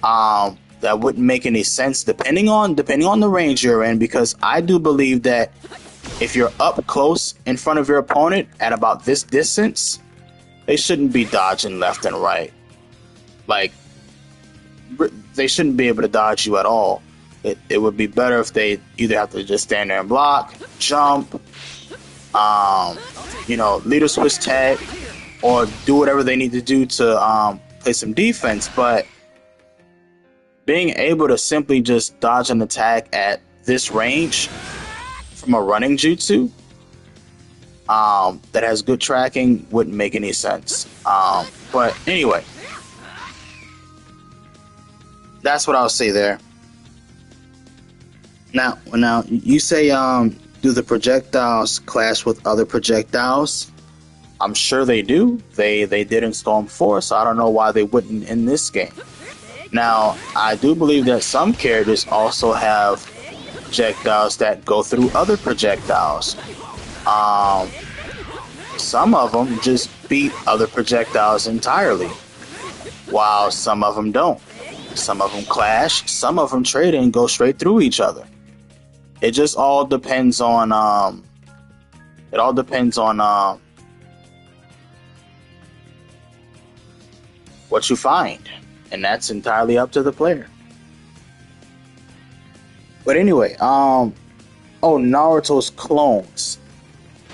That wouldn't make any sense depending on the range you're in, because I do believe that if you're up close in front of your opponent at about this distance, they shouldn't be dodging left and right. Like, they shouldn't be able to dodge you at all. It would be better if they either have to just stand there and block, jump, leader switch tag, or do whatever they need to do to play some defense. But being able to simply just dodge an attack at this range from a running jutsu that has good tracking wouldn't make any sense. But anyway, that's what I'll say there. Now you say, do the projectiles clash with other projectiles? I'm sure they do. They did in Storm 4, so I don't know why they wouldn't in this game. Now, I do believe that some characters also have projectiles that go through other projectiles. Some of them just beat other projectiles entirely, while some of them don't. Some of them clash, some of them trade and go straight through each other. It just all depends on what you find, and that's entirely up to the player. But anyway, Naruto's clones.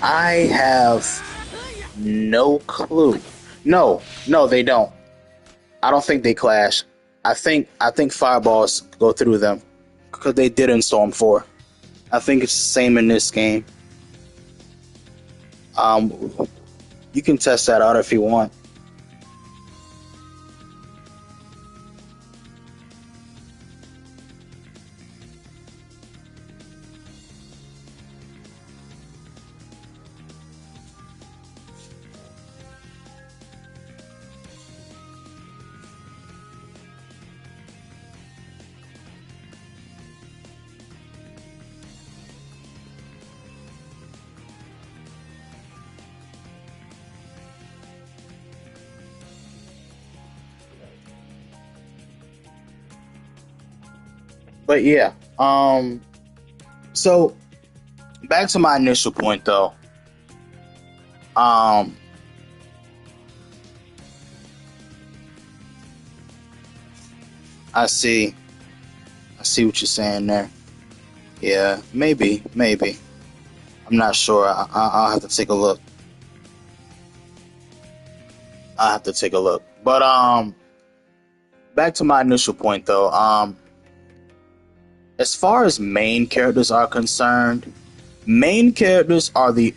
I have no clue. No, they don't. I don't think they clash. I think fireballs go through them because they did in Storm 4. I think it's the same in this game. You can test that out if you want. But yeah, Um, so back to my initial point though. Um, I see. I see what you're saying there. Yeah, maybe, maybe. I'm not sure. I'll have to take a look. I'll have to take a look. But back to my initial point though. As far as main characters are concerned, main characters are the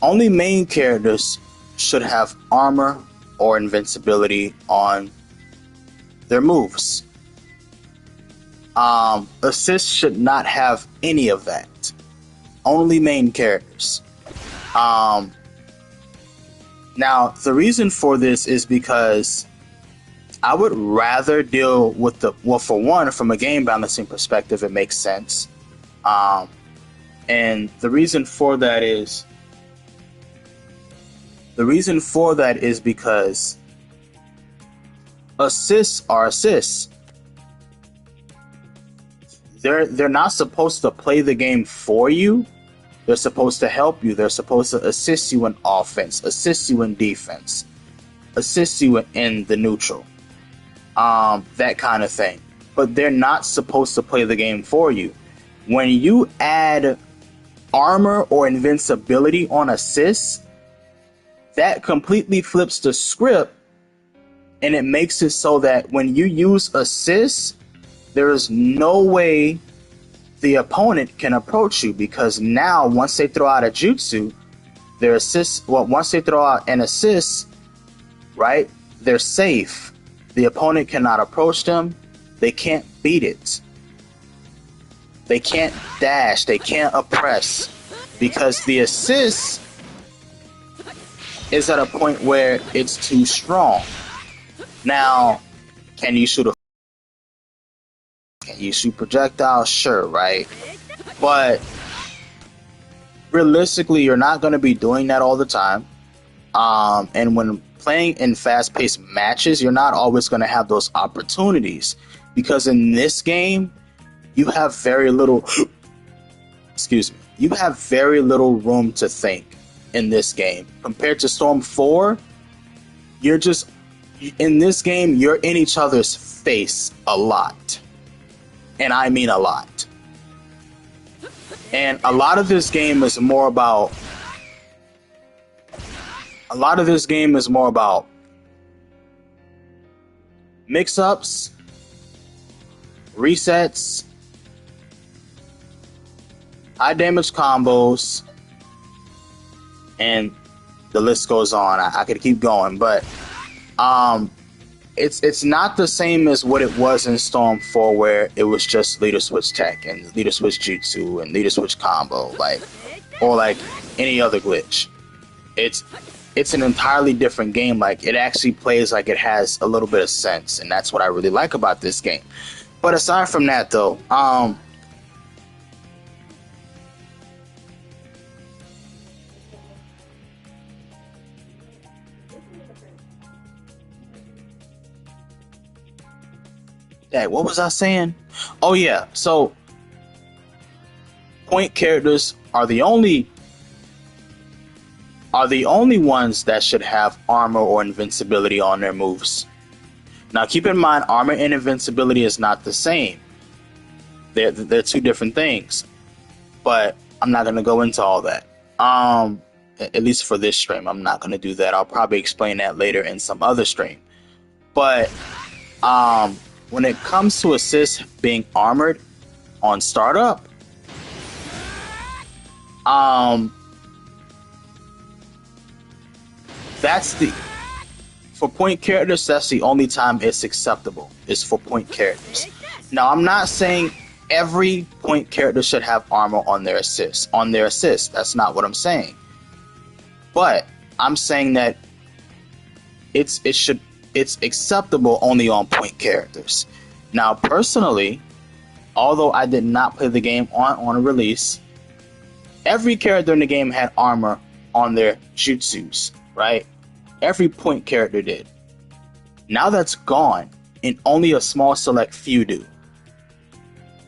only main characters should have armor or invincibility on their moves. Assists should not have any of that. Only main characters. Now, the reason for this is because I would rather deal with well, for one, from a game balancing perspective, it makes sense. And the reason for that is because assists are assists. They're not supposed to play the game for you. They're supposed to help you. They're supposed to assist you in offense, assist you in defense, assist you in the neutral, that kind of thing. But they're not supposed to play the game for you. When you add armor or invincibility on assists, that completely flips the script, and it makes it so that when you use assists, there is no way the opponent can approach you, because now once they throw out a jutsu, their assist, well, once they throw out an assist, right, they're safe. The opponent cannot approach them. They can't beat it. They can't dash. They can't oppress, because the assist is at a point where it's too strong. Now, can you shoot projectiles? Sure, right? But realistically, you're not going to be doing that all the time. And when playing in fast-paced matches, you're not always going to have those opportunities, because in this game, you have very little you have very little room to think in this game. Compared to Storm 4, in this game, you're in each other's face a lot. And I mean a lot. And a lot of this game is more about mix-ups, resets, high damage combos, and the list goes on. I could keep going, but it's not the same as what it was in Storm 4, where it was just leader switch tech and leader switch jutsu and leader switch combo, or any other glitch. It's an entirely different game. Like, it actually plays like it has a little bit of sense, and that's what I really like about this game. But aside from that, though, what was I saying? Oh yeah, so point characters are the only ones that should have armor or invincibility on their moves. Now keep in mind, armor and invincibility is not the same. They're two different things. But I'm not gonna go into all that. At least for this stream, I'm not gonna do that. I'll probably explain that later in some other stream. But when it comes to assists being armored on startup, for point characters, that's the only time it's acceptable, is for point characters. Now, I'm not saying every point character should have armor on their assists. That's not what I'm saying. But I'm saying that it's acceptable only on point characters. Now, personally, although I did not play the game on a release, every character in the game had armor on their jutsus, right? Every point character did. Now that's gone, and only a small select few do.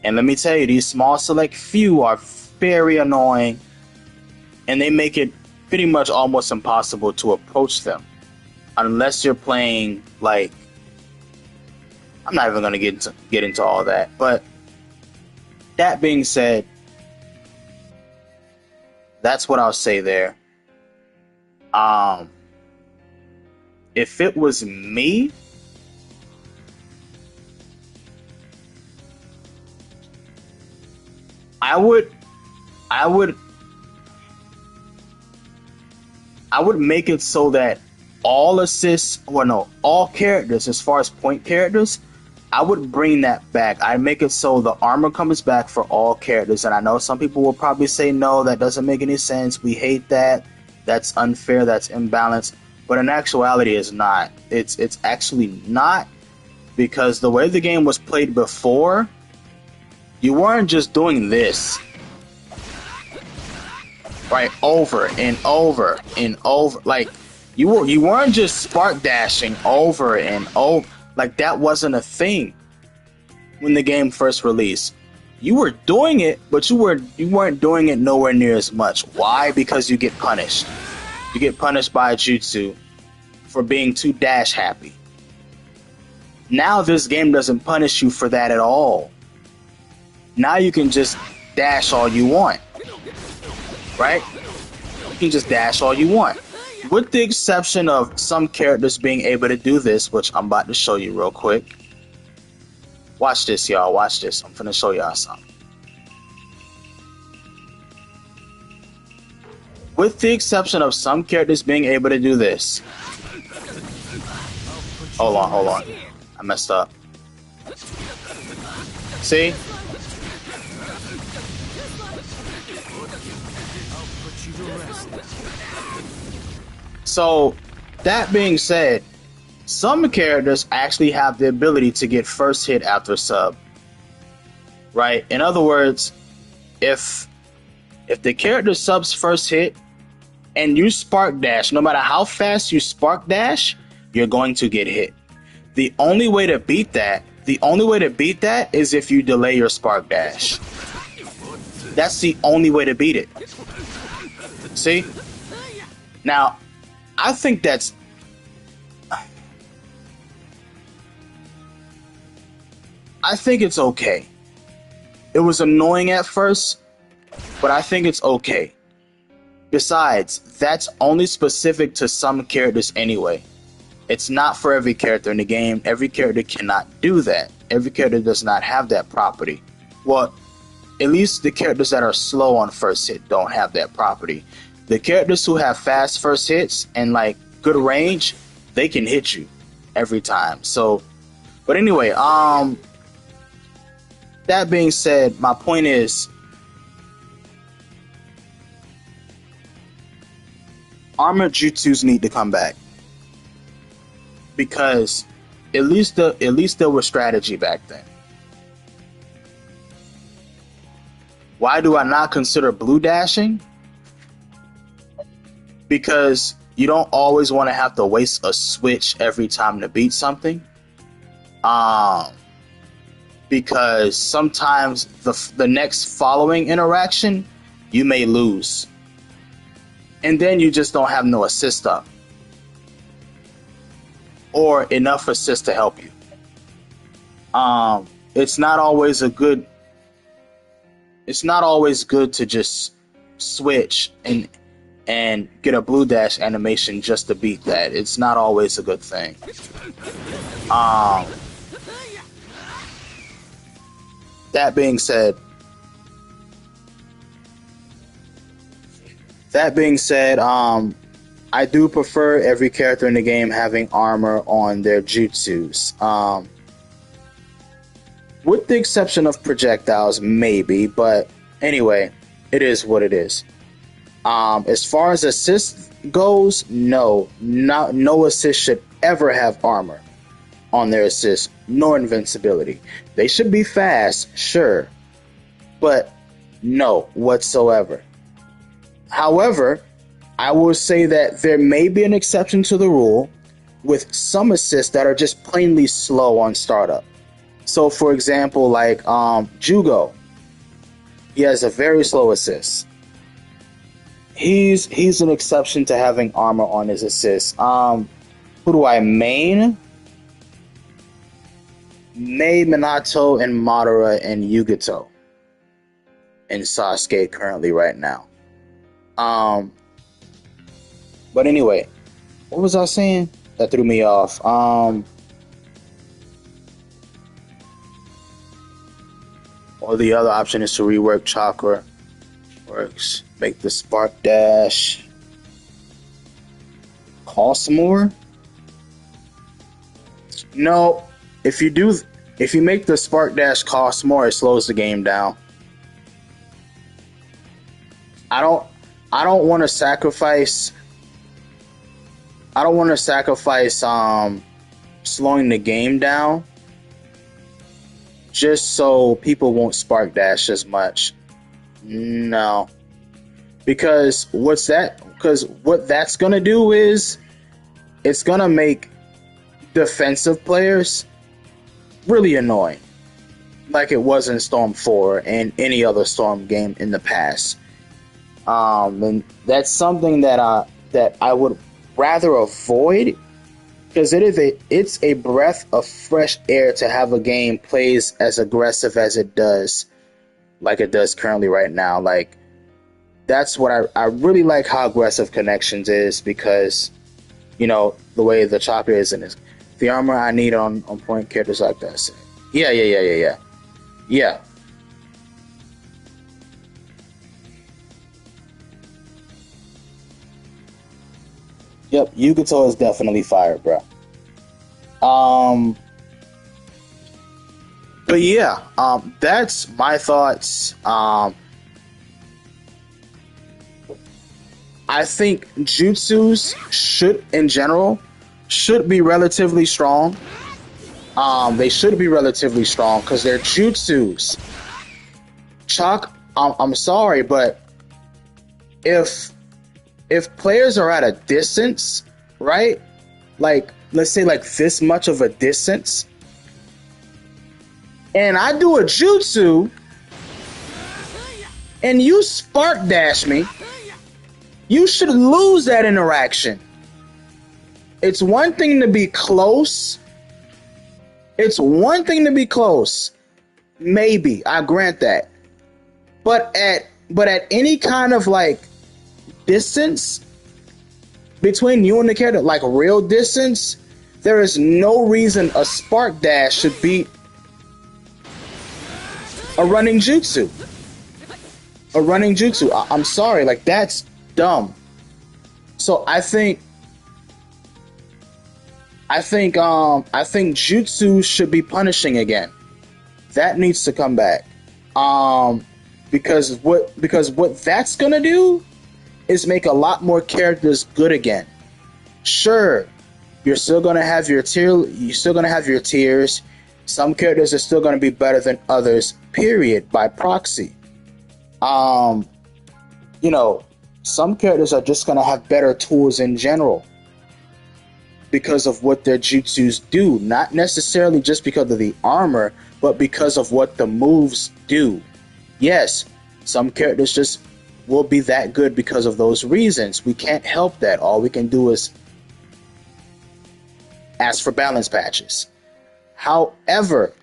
And let me tell you, these small select few are very annoying, and they make it pretty much almost impossible to approach them unless you're playing like, I'm not even going to get into all that. But that being said, that's what I'll say there. If it was me, I would make it so that all assists, or no, all characters, as far as point characters, I would bring that back. I'd make it so the armor comes back for all characters. And I know some people will probably say, no, that doesn't make any sense. We hate that. That's unfair. That's imbalanced. But in actuality, it's not. It's actually not, because the way the game was played before, you weren't just doing this, right, over and over and over. Like, you weren't just spark dashing over and over. Like, that wasn't a thing when the game first released. You were doing it, but you weren't doing it nowhere near as much. Why? Because you get punished. You get punished by a jutsu for being too dash happy. Now this game doesn't punish you for that at all. Now you can just dash all you want, right? You can just dash all you want. With the exception of some characters being able to do this, which I'm about to show you real quick. Watch this, y'all. Watch this. I'm finna show y'all something. With the exception of some characters being able to do this. Hold on. I messed up. See? So, that being said, some characters actually have the ability to get first hit after sub. Right? In other words, if the character subs first hit and you spark dash, no matter how fast you spark dash, you're going to get hit. The only way to beat that is if you delay your spark dash. That's the only way to beat it. See? Now, I think it's okay. It was annoying at first, but I think it's okay. Besides, that's only specific to some characters anyway. It's not for every character in the game. Every character cannot do that. Every character does not have that property. Well, at least the characters that are slow on first hit don't have that property. The characters who have fast first hits and like good range, they can hit you every time. So, but anyway, that being said, my point is, armor jutsus need to come back, because at least there was strategy back then. Why do I not consider blue dashing? Because you don't always want to have to waste a switch every time to beat something. Because sometimes the next following interaction you may lose, and then you just don't have no assist up or enough assist to help you. It's not always good to just switch and get a blue dash animation just to beat that. It's not always a good thing. That being said, I do prefer every character in the game having armor on their jutsus. With the exception of projectiles, maybe, but anyway, it is what it is. As far as assist goes, no assist should ever have armor on their assist, nor invincibility. They should be fast, sure, but no whatsoever. However, I will say that there may be an exception to the rule with some assists that are just plainly slow on startup. So for example, like Jugo, he has a very slow assist. He's an exception to having armor on his assist. Who do I main? Minato and Madara and Yugato and Sasuke currently right now. But anyway, what was I saying? That threw me off. Or the other option is to rework chakra. Works. Make the spark dash cost more? No. If you make the spark dash cost more, it slows the game down. I don't want to sacrifice slowing the game down just so people won't spark dash as much. No. Because what that's going to do is it's going to make defensive players really annoying, like it was in Storm 4 and any other Storm game in the past. And that's something that I would rather avoid, because it's a breath of fresh air to have a game plays as aggressive as it does, like it does currently right now. Like, that's what I really like how aggressive Connections is, because, you know, the way the chopper is in it. The armor I need on point characters like that. Yeah. Yeah. Yep, Yugato is definitely fire, bro. But yeah, that's my thoughts. I think jutsus in general should be relatively strong. They should be relatively strong because they're jutsus. I'm sorry, but if players are at a distance, right? Like, let's say like this much of a distance, and I do a jutsu, and you spark dash me, you should lose that interaction. It's one thing to be close. Maybe, I grant that. But at any kind of like distance between you and the character, like real distance, there is no reason a spark dash should beat a running jutsu. I'm sorry, like that's dumb. So I think jutsu should be punishing again. That needs to come back. Because what that's gonna do is make a lot more characters good again. Sure, you're still gonna have your tiers. Some characters are still gonna be better than others, period, by proxy. You know, some characters are just gonna have better tools in general because of what their jutsus do, not necessarily just because of the armor, but because of what the moves do. Yes, some characters just will be that good because of those reasons. We can't help that. All we can do is ask for balance patches. However,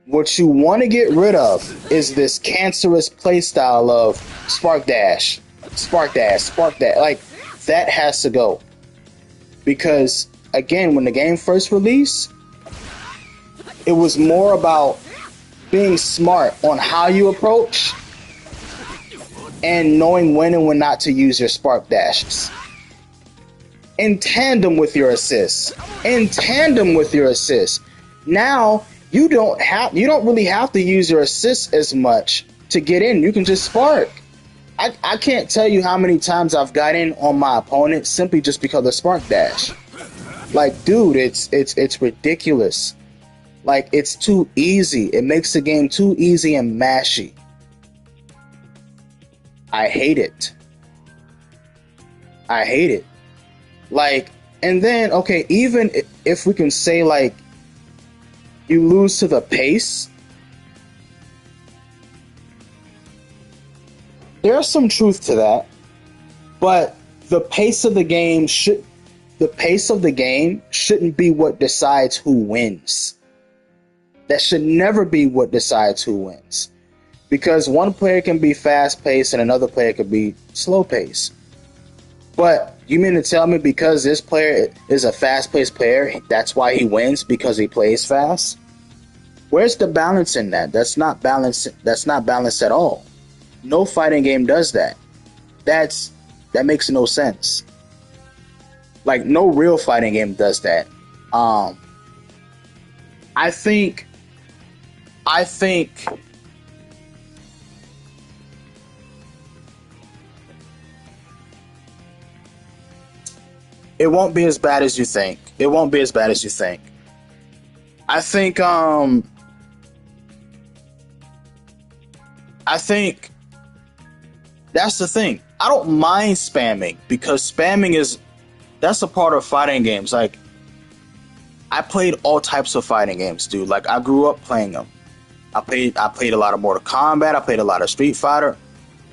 what you want to get rid of is this cancerous playstyle of spark dash. Like, that has to go. Because, again, when the game first released, it was more about being smart on how you approach and knowing when and when not to use your spark dashes. In tandem with your assists. Now, you don't really have to use your assists as much to get in. You can just spark. I can't tell you how many times I've got in on my opponent simply just because of spark dash. Like, dude, it's ridiculous. Like, it's too easy. It makes the game too easy and mashy. I hate it. Like, and then, okay, even if we can say, like, you lose to the pace. There's some truth to that, but the pace of the game shouldn't be what decides who wins. That should never be what decides who wins. Because one player can be fast paced and another player could be slow paced. But you mean to tell me because this player is a fast paced player, that's why he wins because he plays fast? Where's the balance in that? That's not balanced at all. No fighting game does that. That makes no sense. Like no real fighting game does that. I think it won't be as bad as you think. It won't be as bad as you think. I think that's the thing. I don't mind spamming because that's a part of fighting games. Like I played all types of fighting games, dude. Like I grew up playing them. I played a lot of Mortal Kombat. I played a lot of Street Fighter,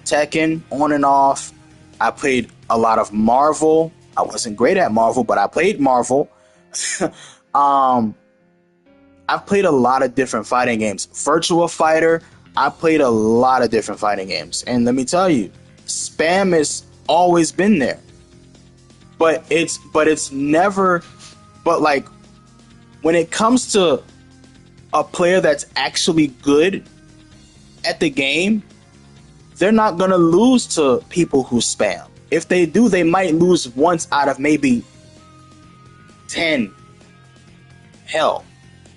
Tekken, on and off. I played a lot of Marvel. I wasn't great at Marvel, but I played Marvel. I've played a lot of different fighting games. Virtua Fighter. I played a lot of different fighting games, and let me tell you, spam has always been there. But it's never. But like when it comes to a player that's actually good at the game, they're not gonna lose to people who spam. If they do, they might lose once out of maybe 10. Hell,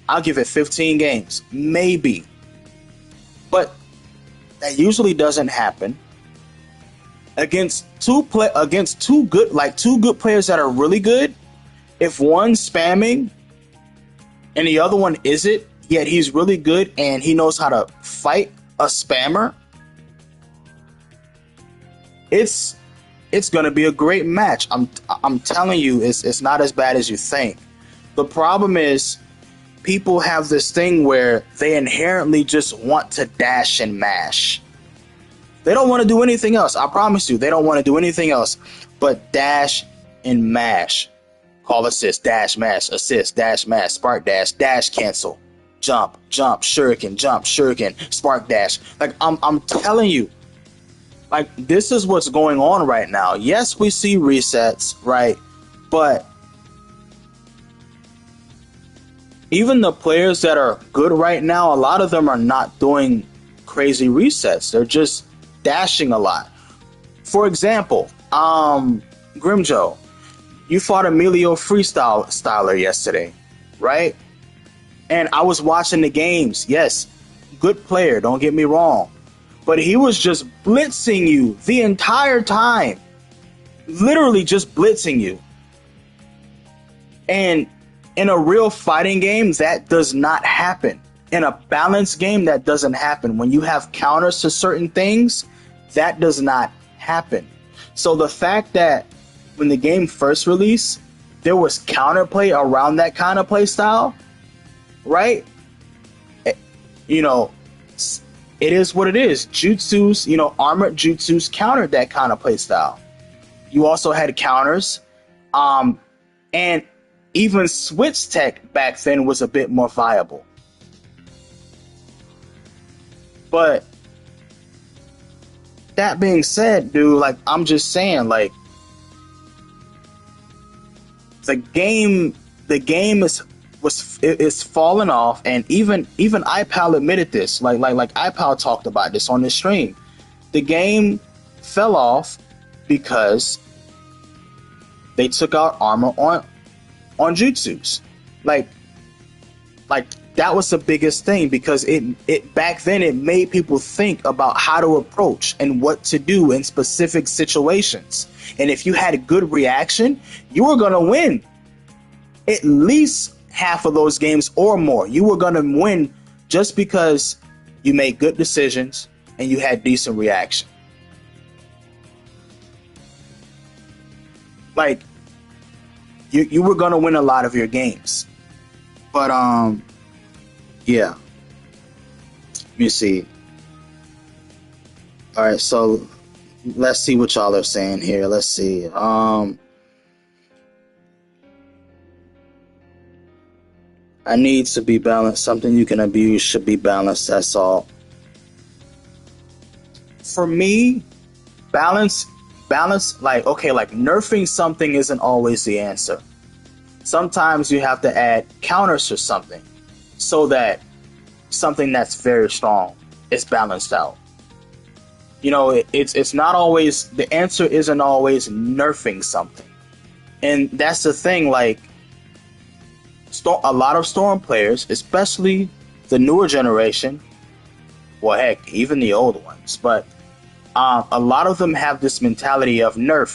I'll give it 15 games, maybe. But that usually doesn't happen. Against two good players that are really good, if one's spamming and the other one isn't, yet he's really good and he knows how to fight a spammer, it's gonna be a great match. I'm telling you, it's not as bad as you think. The problem is people have this thing where they inherently just want to dash and mash. They don't want to do anything else. I promise you, they don't want to do anything else but dash and mash. Call assist, dash, mash, assist, dash, mash, spark dash, dash, cancel, jump, shuriken, spark dash. Like I'm telling you, like this is what's going on right now. Yes, we see resets, right? But even the players that are good right now, a lot of them are not doing crazy resets. They're just dashing a lot. For example, Grimjo, you fought Emilio Freestyler yesterday, right? And I was watching the games. Yes, good player, don't get me wrong. But he was just blitzing you the entire time. Literally just blitzing you. And in a real fighting game, that does not happen. In a balanced game, that doesn't happen. When you have counters to certain things, that does not happen. So the fact that when the game first released, there was counterplay around that kind of play style, right? You know, it is what it is. Jutsus, armored jutsus countered that kind of play style. You also had counters, and even switch tech back then was a bit more viable. But that being said, dude, like I'm just saying, like the game is falling off, and even iPal admitted this. Like iPal talked about this on his stream. The game fell off because they took out armor on jutsus. Like that was the biggest thing, because it back then it made people think about how to approach and what to do in specific situations. And if you had a good reaction, you were gonna win at least half of those games or more. You were gonna win just because you made good decisions and you had decent reaction. Like you were gonna win a lot of your games. But Yeah. Let me see. All right, so let's see what y'all are saying here. Let's see. I need to be balanced. Something you can abuse should be balanced. That's all. For me, balance, like, okay, like nerfing something isn't always the answer. Sometimes you have to add counters to something so that something that's very strong is balanced out. You know, it's not always, the answer isn't always nerfing something. And that's the thing, like, a lot of Storm players, especially the newer generation, well, heck, even the old ones, but a lot of them have this mentality of nerf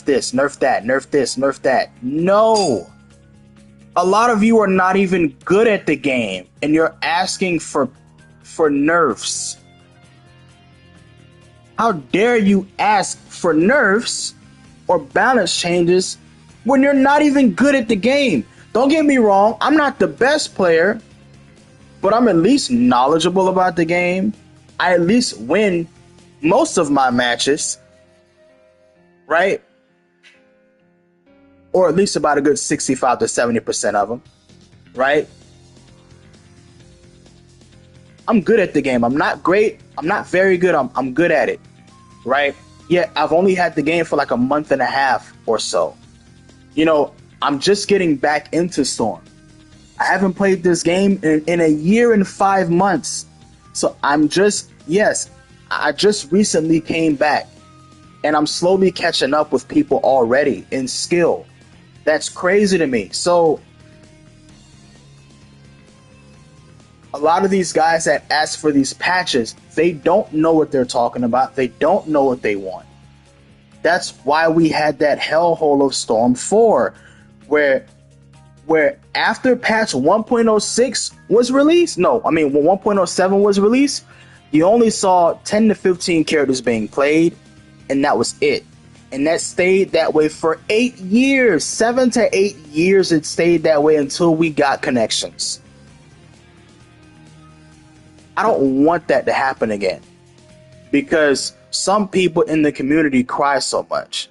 this, nerf that, nerf this, nerf that. No! A lot of you are not even good at the game, and you're asking for nerfs. How dare you ask for nerfs or balance changes when you're not even good at the game? Don't get me wrong, I'm not the best player, but I'm at least knowledgeable about the game. I at least win most of my matches, right? Or at least about a good 65 to 70% of them, right? I'm good at the game. I'm not great. I'm not very good. I'm good at it, right? Yeah, I've only had the game for like a month and a half or so. You know, I'm just getting back into Storm. I haven't played this game in a year and 5 months. So I just recently came back, and I'm slowly catching up with people already in skill. That's crazy to me. So a lot of these guys that ask for these patches, they don't know what they're talking about. They don't know what they want. That's why we had that hellhole of Storm 4, where after patch 1.06 was released, when 1.07 was released, you only saw 10 to 15 characters being played, and that was it. And that stayed that way for 8 years. 7 to 8 years it stayed that way until we got connections. I don't want that to happen again, because some people in the community cry so much.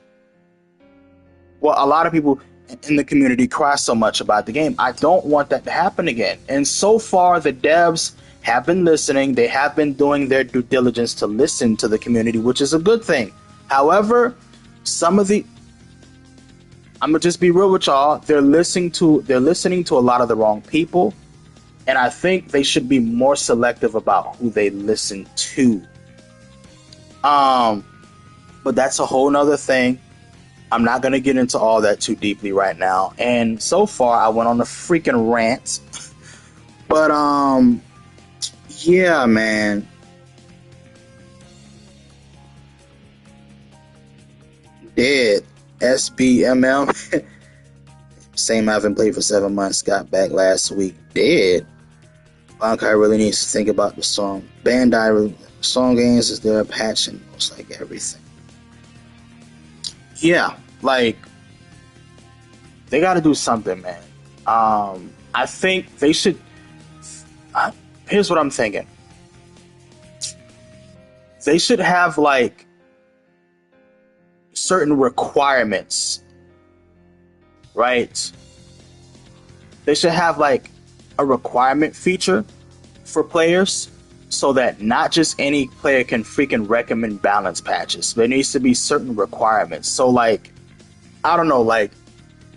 Well, a lot of people in the community cry so much about the game. I don't want that to happen again. And so far, the devs have been listening. They have been doing their due diligence to listen to the community, which is a good thing. However, I'm gonna just be real with y'all. They're listening to a lot of the wrong people, and I think they should be more selective about who they listen to. But that's a whole nother thing. I'm not gonna get into all that too deeply right now. And so far, I went on a freaking rant. But yeah, man. Dead. SBML. Same, I haven't played for 7 months. Got back last week. Dead. Bankai really needs to think about the song. Bandai song games is their patch and most like everything. Yeah, like they got to do something, man. I think they should. Here's what I'm thinking. They should have like certain requirements, right? They should have like a requirement feature for players, so that not just any player can freaking recommend balance patches. There needs to be certain requirements. So like, I don't know, like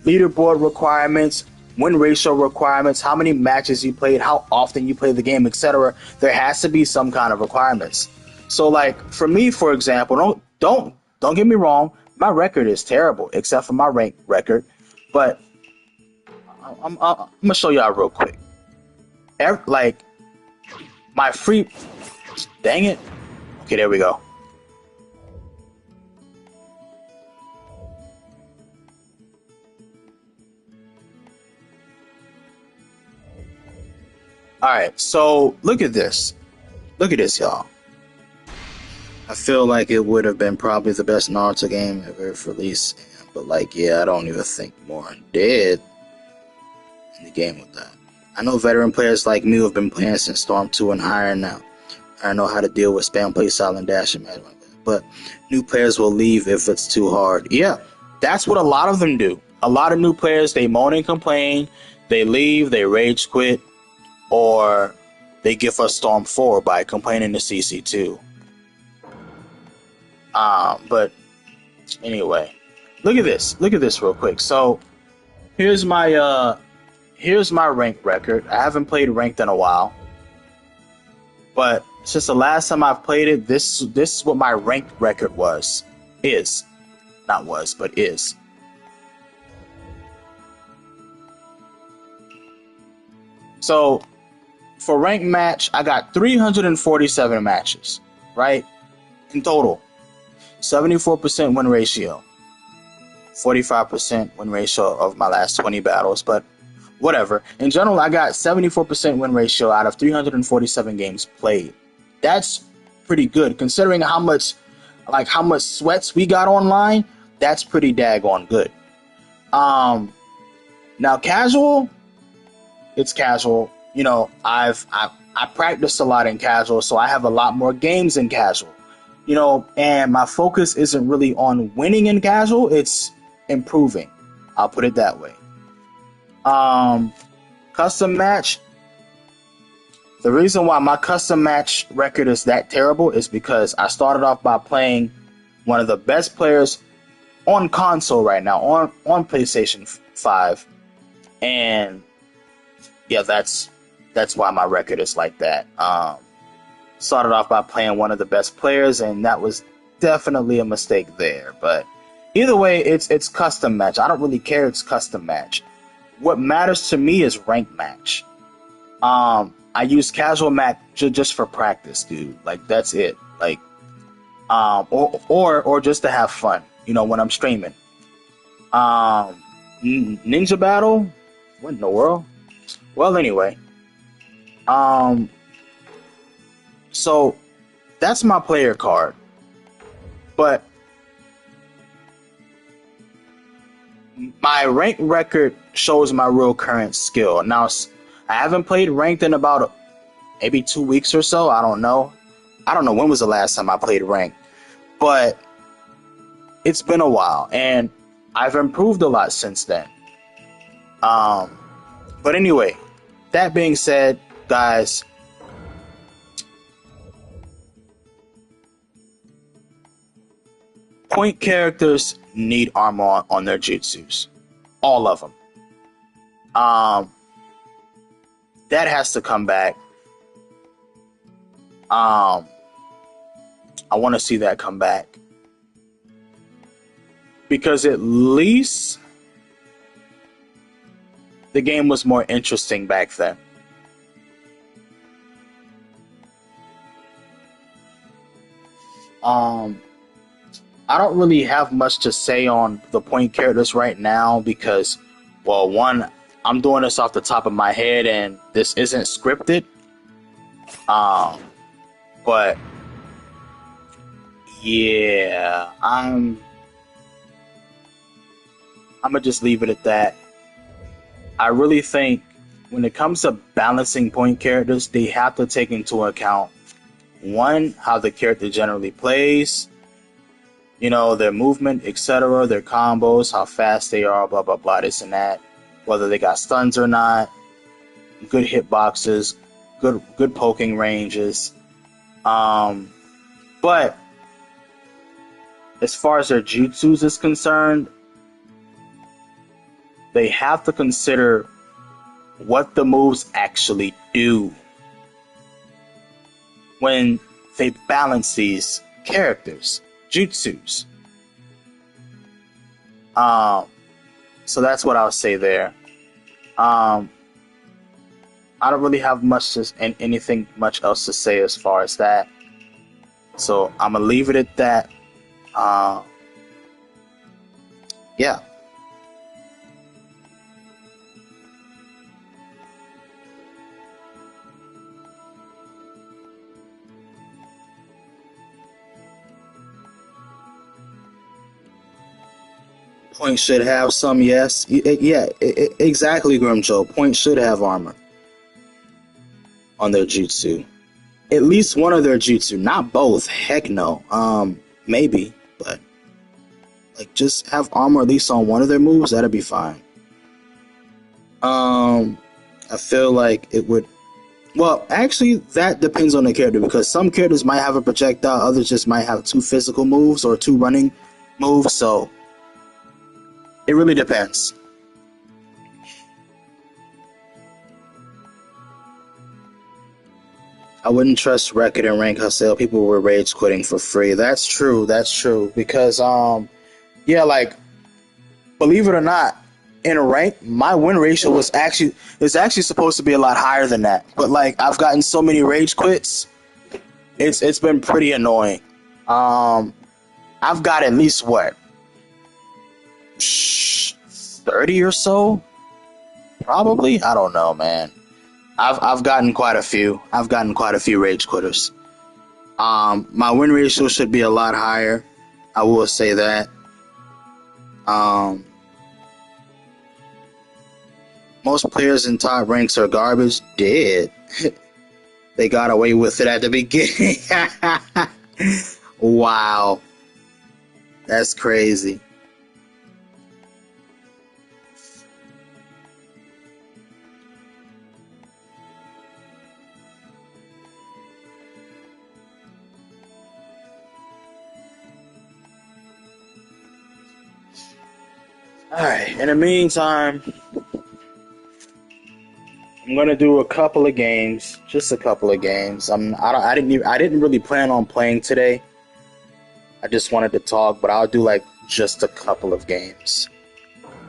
leaderboard requirements, win ratio requirements, how many matches you played, how often you play the game, etc. There has to be some kind of requirements. So like for me, for example, don't get me wrong, my record is terrible except for my rank record, but I'm gonna show y'all real quick. Like my free, dang it. Okay, there we go. Alright, so look at this. Look at this, y'all. I feel like it would have been probably the best Naruto game ever released. But like, yeah, I don't even think more dead in the game with that. I know veteran players like me who have been playing since Storm 2 and higher now. I know how to deal with spam play style and dash and magic. But new players will leave if it's too hard. Yeah, that's what a lot of them do. A lot of new players, they moan and complain, they leave, they rage quit, or they give us Storm 4 by complaining to CC2. But anyway, look at this. Look at this real quick. So here's my ranked record. I haven't played ranked in a while, but since the last time I've played it, this is what my ranked record is. Not was, but is. So for ranked match, I got 347 matches, right? In total. 74% win ratio. 45% win ratio of my last 20 battles, but whatever. In general, I got 74% win ratio out of 347 games played. That's pretty good considering how much sweats we got online. That's pretty daggone good. Now casual, it's casual. You know, I practiced a lot in casual, so I have a lot more games in casual. You know, and my focus isn't really on winning in casual, it's improving. I'll put it that way. Custom match. The reason why my custom match record is that terrible is because I started off by playing one of the best players on console right now, on PlayStation 5. And yeah, that's why my record is like that. Started off by playing one of the best players, and that was definitely a mistake there. But either way, it's custom match. I don't really care. It's custom match. What matters to me is ranked match. I use casual match just for practice, dude. Like that's it. Like, or just to have fun. You know, when I'm streaming. Ninja battle. What in the world? Well, anyway. So that's my player card. But my ranked record shows my real current skill. Now, I haven't played ranked in about maybe 2 weeks or so. I don't know. When was the last time I played ranked. But it's been a while, and I've improved a lot since then. But anyway, that being said, guys, point characters need armor on their jutsus. All of them. That has to come back. I want to see that come back. Because at least the game was more interesting back then. I don't really have much to say on the point characters right now because, well, one, I'm doing this off the top of my head and this isn't scripted. But yeah, I'm gonna just leave it at that. I really think when it comes to balancing point characters, they have to take into account, one, how the character generally plays, you know, their movement, etc., their combos, how fast they are, blah, blah, blah, this and that, whether they got stuns or not, good hitboxes, good poking ranges. But as far as their jutsus is concerned, they have to consider what the moves actually do when they balance these characters, jutsus. So that's what I'll say there. I don't really have anything much else to say as far as that. So I'm gonna leave it at that. Yeah. Point should have some, yes. Yeah, exactly, Grimjo. Point should have armor. on their jutsu. At least one of their jutsu, not both. Heck no. Maybe, but like just have armor at least on one of their moves. That'd be fine. I feel like it would. Well, actually, that depends on the character because some characters might have a projectile, others just might have 2 physical moves or 2 running moves. So it really depends. I wouldn't trust record and rank hustle. People were rage quitting for free. That's true. That's true. Because yeah, like believe it or not, in a rank, my win ratio was actually supposed to be a lot higher than that. But like I've gotten so many rage quits, it's been pretty annoying. I've got at least what 30 or so, probably. I don't know, man. I've gotten quite a few. I've gotten quite a few rage quitters. My win ratio should be a lot higher. I will say that. Most players in top ranks are garbage. Dead. They got away with it at the beginning. Wow. That's crazy. Alright, in the meantime, I'm gonna do a couple of games, just a couple of games. I didn't really plan on playing today. I just wanted to talk, but I'll do like just a couple of games.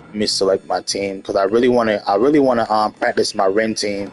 Let me select my team because I really want to practice my Ren team.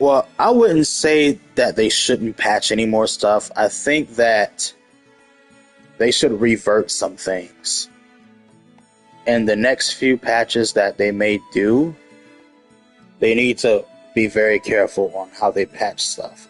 Well, I wouldn't say that they shouldn't patch any more stuff. I think that they should revert some things. And the next few patches that they may do, they need to be very careful on how they patch stuff.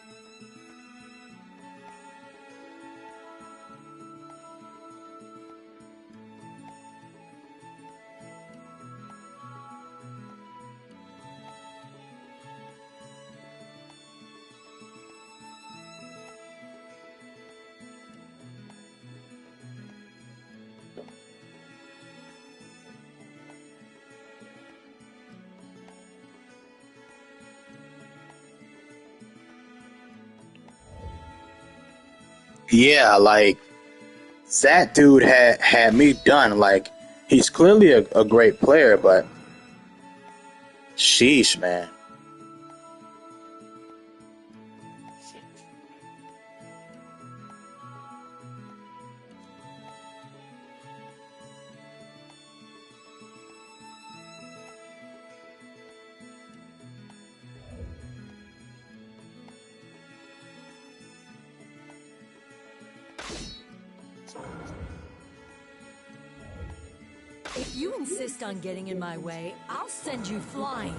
Yeah, like that dude had me done. Like he's clearly a great player, but sheesh, man. If you insist on getting in my way, I'll send you flying.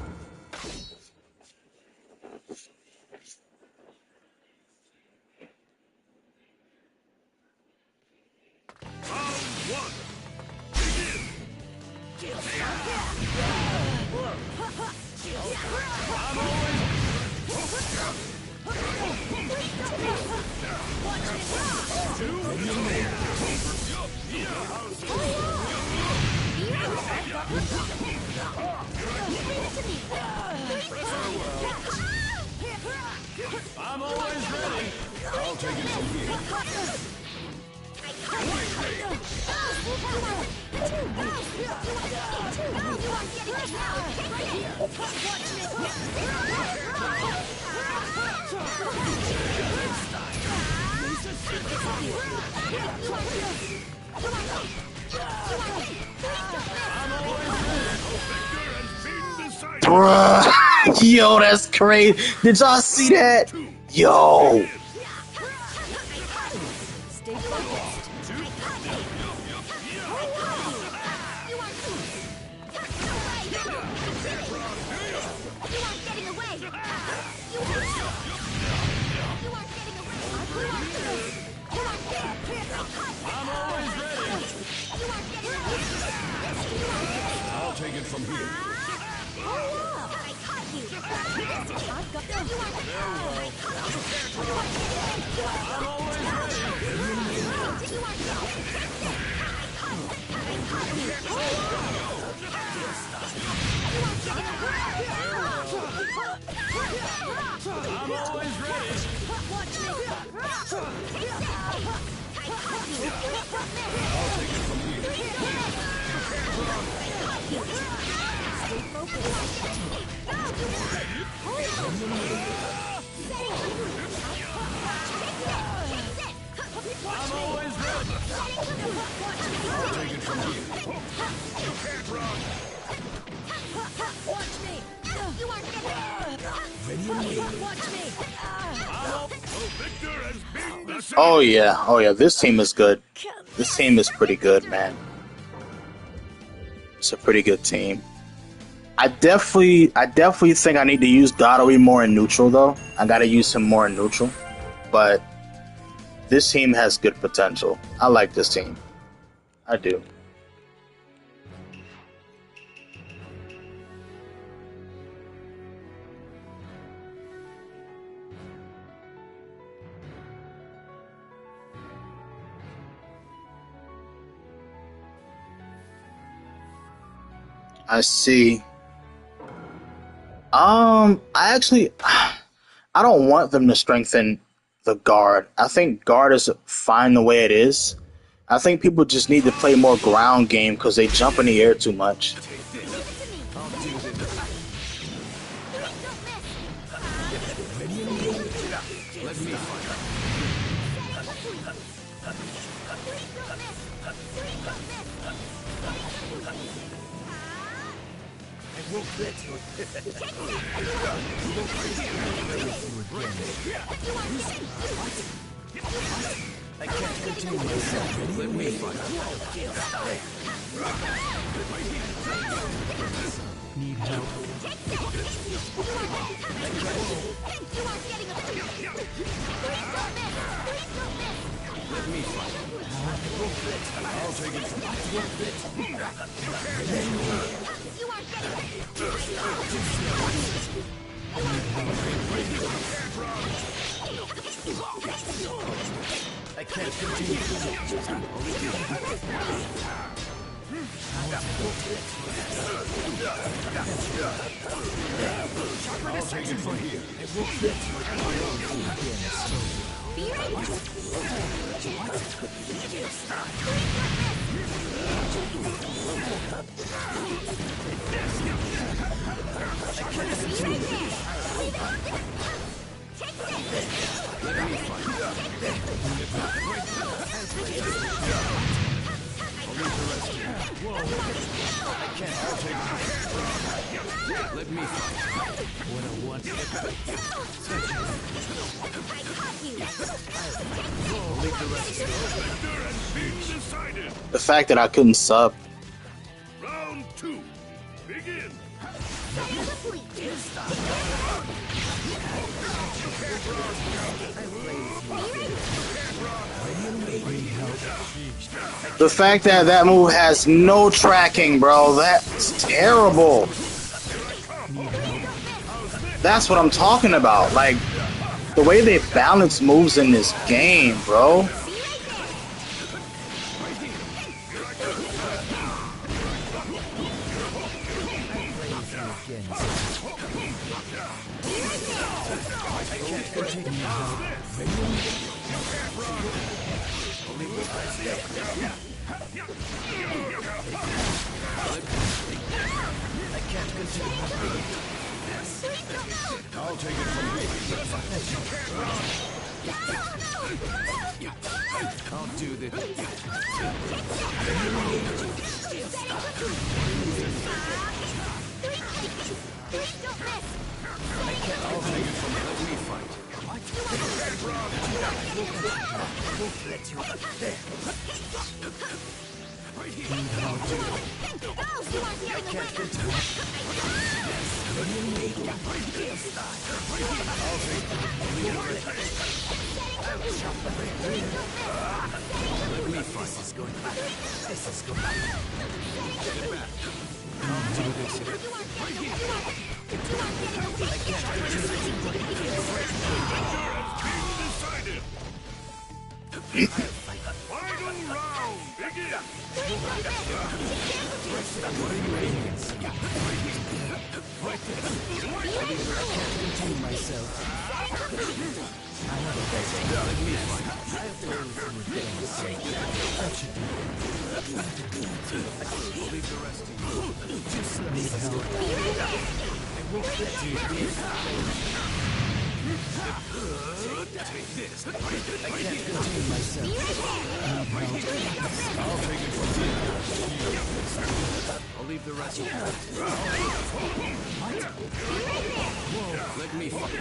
I'm always ready. I'll take it from here. Bruh. Yo, that's crazy. Did y'all see that? Yo. Stay focused. I'll take it from here. I'm always ready. Oh yeah. Oh yeah. This team is good. This team is pretty good, man. It's a pretty good team. I definitely think I need to use Dadawi more in neutral though. I gotta use him more in neutral. But this team has good potential. I like this team. I do. I see. I don't want them to strengthen the guard. I think guard is fine the way it is. I think people just need to play more ground game because they jump in the air too much. I can't contain myself. Let me fight. Need help. Let me fight. I'll take it from I can't continue. I'll take it from here. Let me fight. What I want. The fact that I couldn't sub. Round 2. Begin. The fact that that move has no tracking, bro, that's terrible. That's what I'm talking about. Like, the way they balance moves in this game, bro. I'll take it from here. I'll do this. me fight. I'll leave the rest. Let me fight.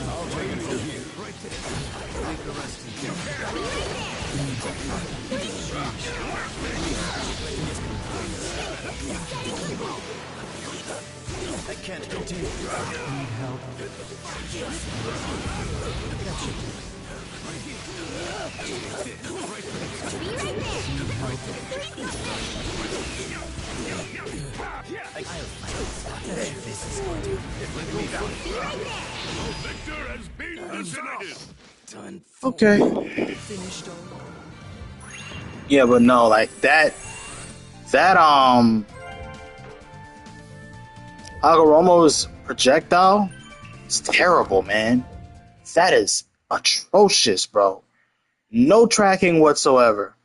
I'll take it from here. Right there. I'll leave the rest in here. I can't continue. Need help. Okay. Yeah, but no, like that Hagoromo's projectile is terrible, man. That is atrocious, bro. No tracking whatsoever.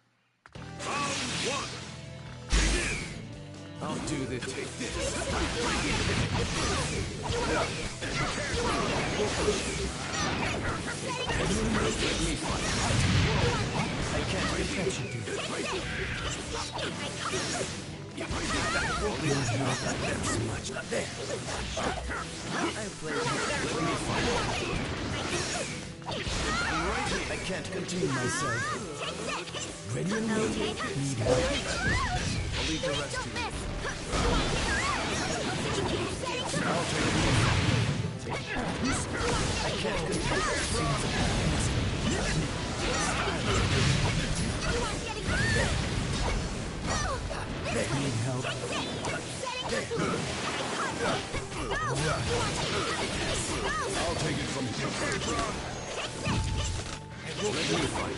I'll do the take this. I can't catch you. That's much there. I can't contain myself. Ready and waiting. Need help. I'll leave the rest to you. I'll take it. I can't contain myself. Need help. I'll take it from here. Let me fight.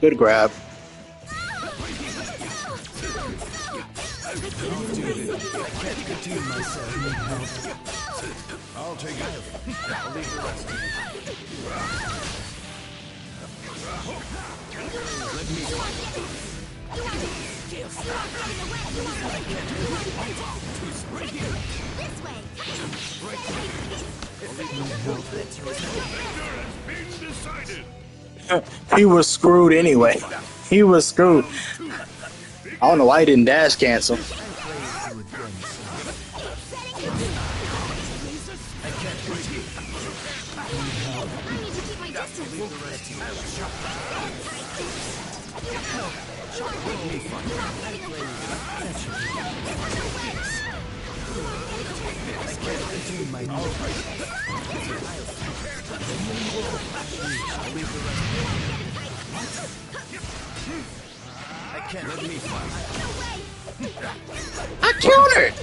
Good grab. I'll do this. I can't contain myself. Need help. I'll take it. I'll leave the rest to you. Let me fight. Right here. This way. He was screwed anyway. He was screwed. I don't know why he didn't dash cancel. I can't let me fight. I countered.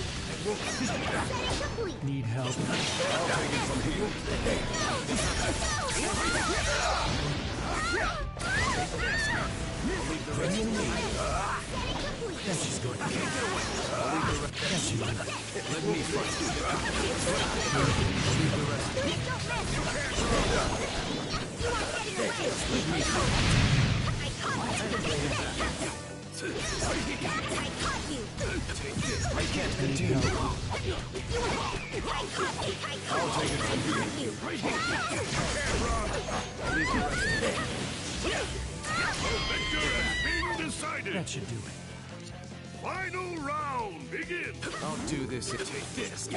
Need help. I'll take it from here. She's going to get away. Let me fight. I can't continue. I'll take it from here. That should do it. Final round, begin. I'll do this and take this.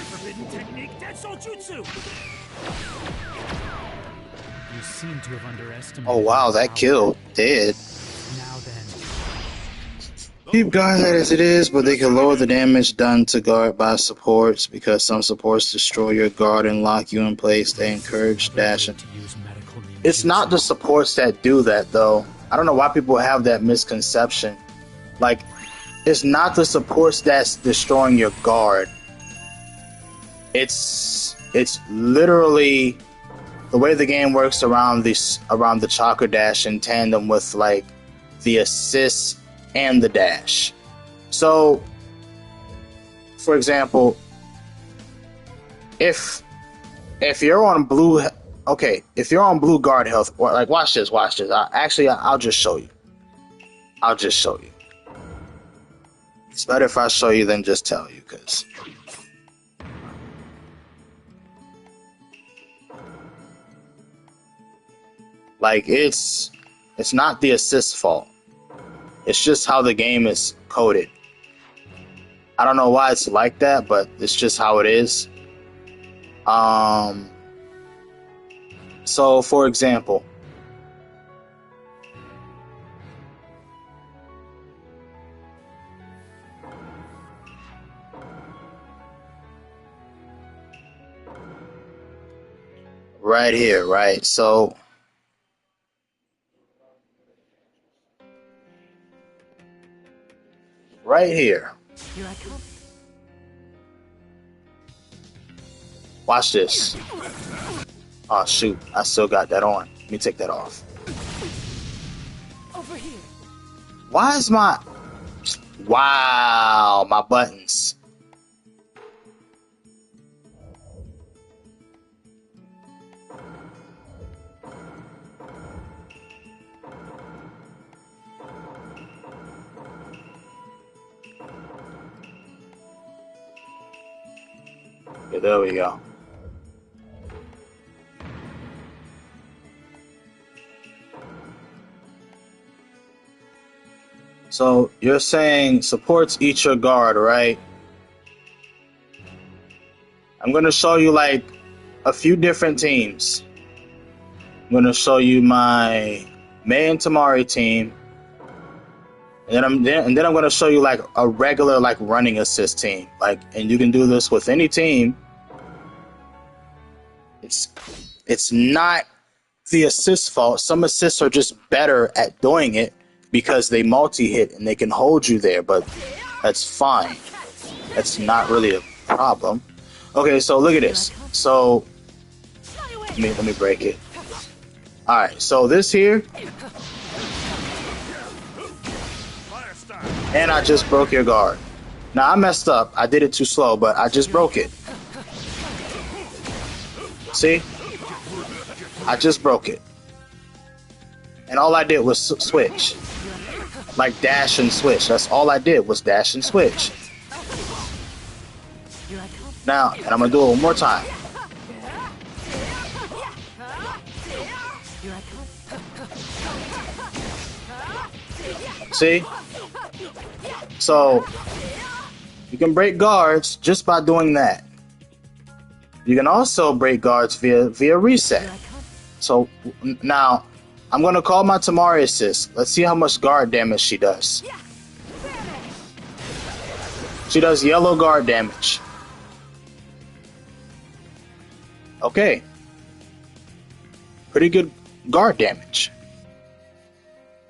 Forbidden technique, Denso Jutsu! You seem to have underestimated. Oh wow, that kill dead. Now then, Keep guard as it is, but they can lower the damage done to guard by supports because some supports destroy your guard and lock you in place. They encourage dashing. to use medical ninjutsu. It's not the supports that do that though. I don't know why people have that misconception. Like, it's not the supports that's destroying your guard. It's literally the way the game works around the chakra dash in tandem with like the assist and the dash. So, for example, if you're on blue, if you're on blue guard health, or like watch this. I'll just show you. It's better if I show you than just tell you, because like it's not the assist fault. It's just how the game is coded. I don't know why it's like that, but it's just how it is. So for example, right here, right? So right here. Here I come. Watch this. Oh shoot, I still got that on. Let me take that off. Over here. Why is my... Wow, my buttons. Yeah, there we go. So you're saying supports each your guard, right? I'm going to show you like a few different teams. I'm going to show you my Mei and Tamari team. And then I'm going to show you like a regular like running assist team. Like, and you can do this with any team. It's not the assist fault. Some assists are just better at doing it because they multi-hit and they can hold you there, but that's fine. That's not really a problem. Okay, so look at this. So let me break it. All right, so this here, and I just broke your guard. Now I messed up. I did it too slow, but I just broke it. See? I just broke it. And all I did was switch. Like dash and switch. That's all I did was dash and switch. Now, and I'm going to do it one more time. See? So, you can break guards just by doing that. You can also break guards via reset. So, now, I'm going to call my Tamari assist. Let's see how much guard damage she does. She does yellow guard damage. Okay. Pretty good guard damage.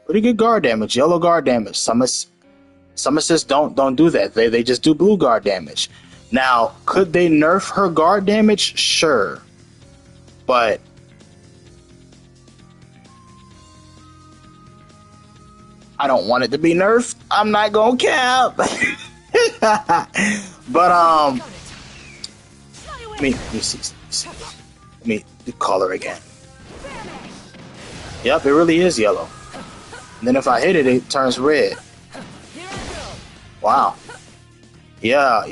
Pretty good guard damage, yellow guard damage. Some assists don't do that. They just do blue guard damage. Now, could they nerf her guard damage? Sure. But I don't want it to be nerfed. I'm not gonna cap. But let me see. Let me color again. Yep, it really is yellow. And then if I hit it, it turns red. Wow. Yeah.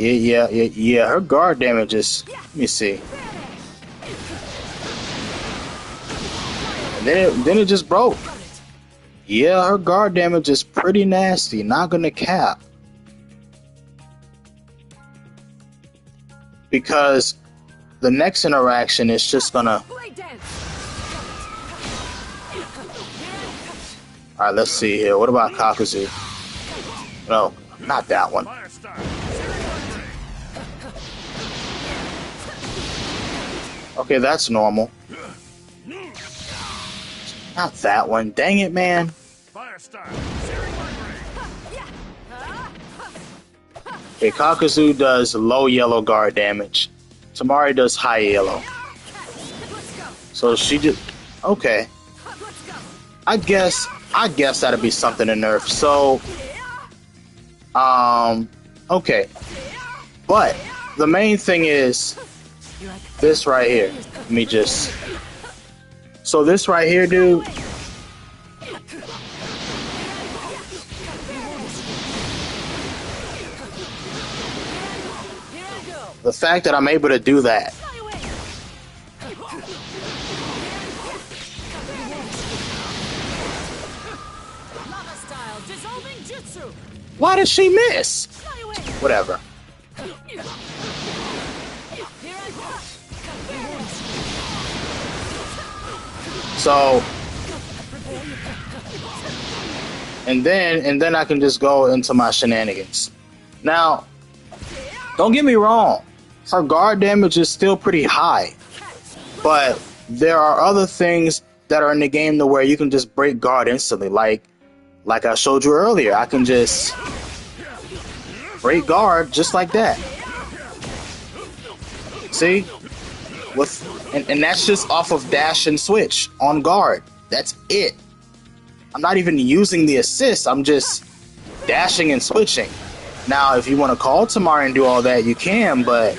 Her guard damage is. Let me see. And then it just broke. Yeah, her guard damage is pretty nasty. Not gonna cap. Because the next interaction is just gonna. Alright, let's see here. What about Kakuzu? No, not that one. Okay, that's normal. Not that one. Dang it, man. Okay, Kakuzu does low yellow guard damage. Tamari does high yellow. So she just... Okay. I guess that'd be something to nerf. So... Okay. But, the main thing is... This right here. Let me just... So this right here, dude... The fact that I'm able to do that. Why did she miss? Whatever. So, and then I can just go into my shenanigans. Now, don't get me wrong, her guard damage is still pretty high, but there are other things that are in the game to where you can just break guard instantly. Like I showed you earlier, I can just break guard just like that. See? And that's just off of dash and switch on guard. That's it. I'm not even using the assist. I'm just dashing and switching. Now, if you want to call Tamari and do all that, you can, but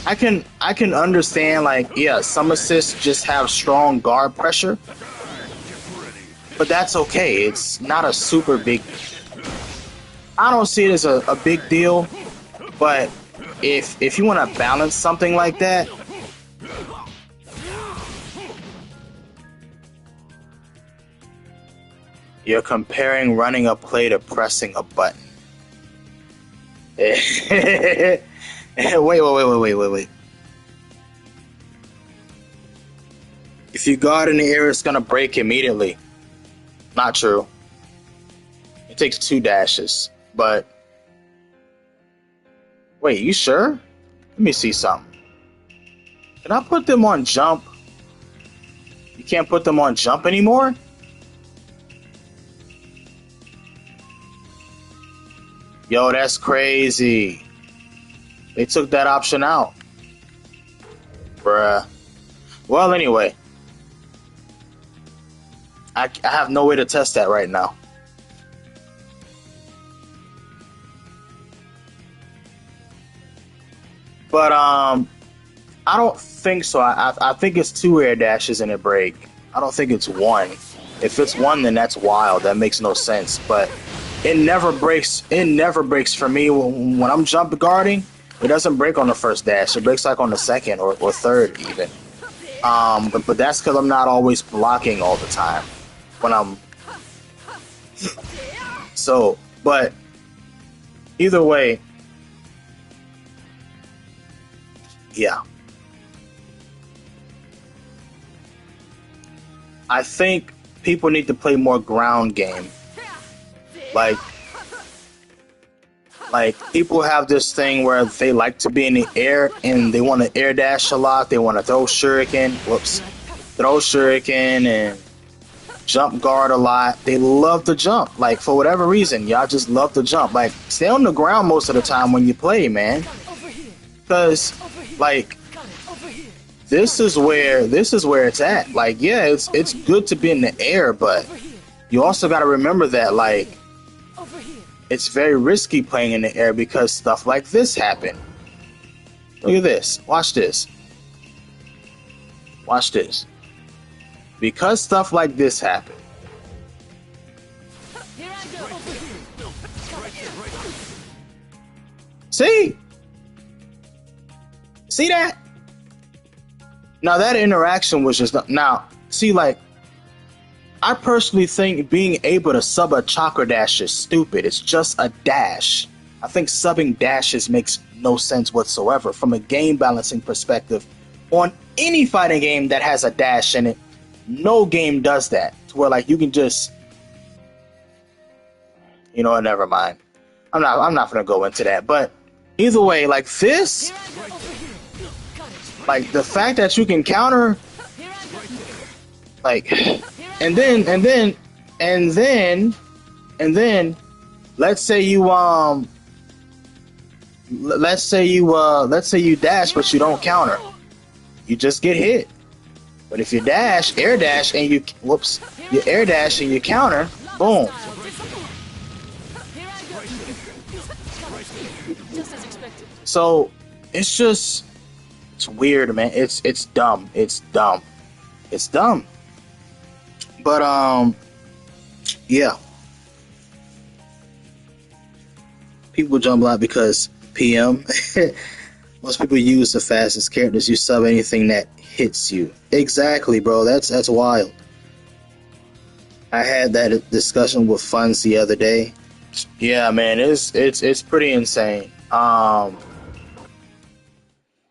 I can understand, like, yeah, some assists just have strong guard pressure. But that's okay. It's not a super big... I don't see it as a big deal. But if you want to balance something like that... You're comparing running a play to pressing a button. Wait. If you guard in the air, it's going to break immediately. Not true. It takes 2 dashes, but... Wait, you sure? Let me see something. Can I put them on jump? You can't put them on jump anymore? Yo, that's crazy. They took that option out. Bruh. Well, anyway. I have no way to test that right now. But I don't think so. I think it's 2 air dashes and a break. I don't think it's 1. If it's 1, then that's wild. That makes no sense. But it never breaks. It never breaks for me when I'm jump guarding. It doesn't break on the first dash. It breaks like on the second or third even. But that's because I'm not always blocking all the time. When I'm so, but either way, yeah. I think people need to play more ground game. Like people have this thing where they like to be in the air and they want to air dash a lot. They want to throw shuriken and jump guard a lot. They love to jump. Like, for whatever reason, y'all just love to jump. Like, stay on the ground most of the time when you play, man. Because, like, this is where it's at. Like, yeah, it's good to be in the air, but you also got to remember that, like, it's very risky playing in the air because stuff like this happen. Look at this. Watch this. Watch this. Because stuff like this happen. See? See that? Now that interaction was just now. See, like, I personally think being able to sub a chakra dash is stupid. It's just a dash. I think subbing dashes makes no sense whatsoever from a game balancing perspective. On any fighting game that has a dash in it, no game does that. To where like you can just, you know, never mind. I'm not gonna go into that. But either way, like this, like the fact that you can counter, like, and then, let's say you dash, but you don't counter. You just get hit. But if you dash, air dash, and you air dash and you counter, boom. So it's weird, man. It's dumb. It's dumb. But yeah. People jump a lot because PM. Most people use the fastest characters. You sub anything that hits you. Exactly, bro. That's wild. I had that discussion with Funds the other day. Yeah, man, it's pretty insane.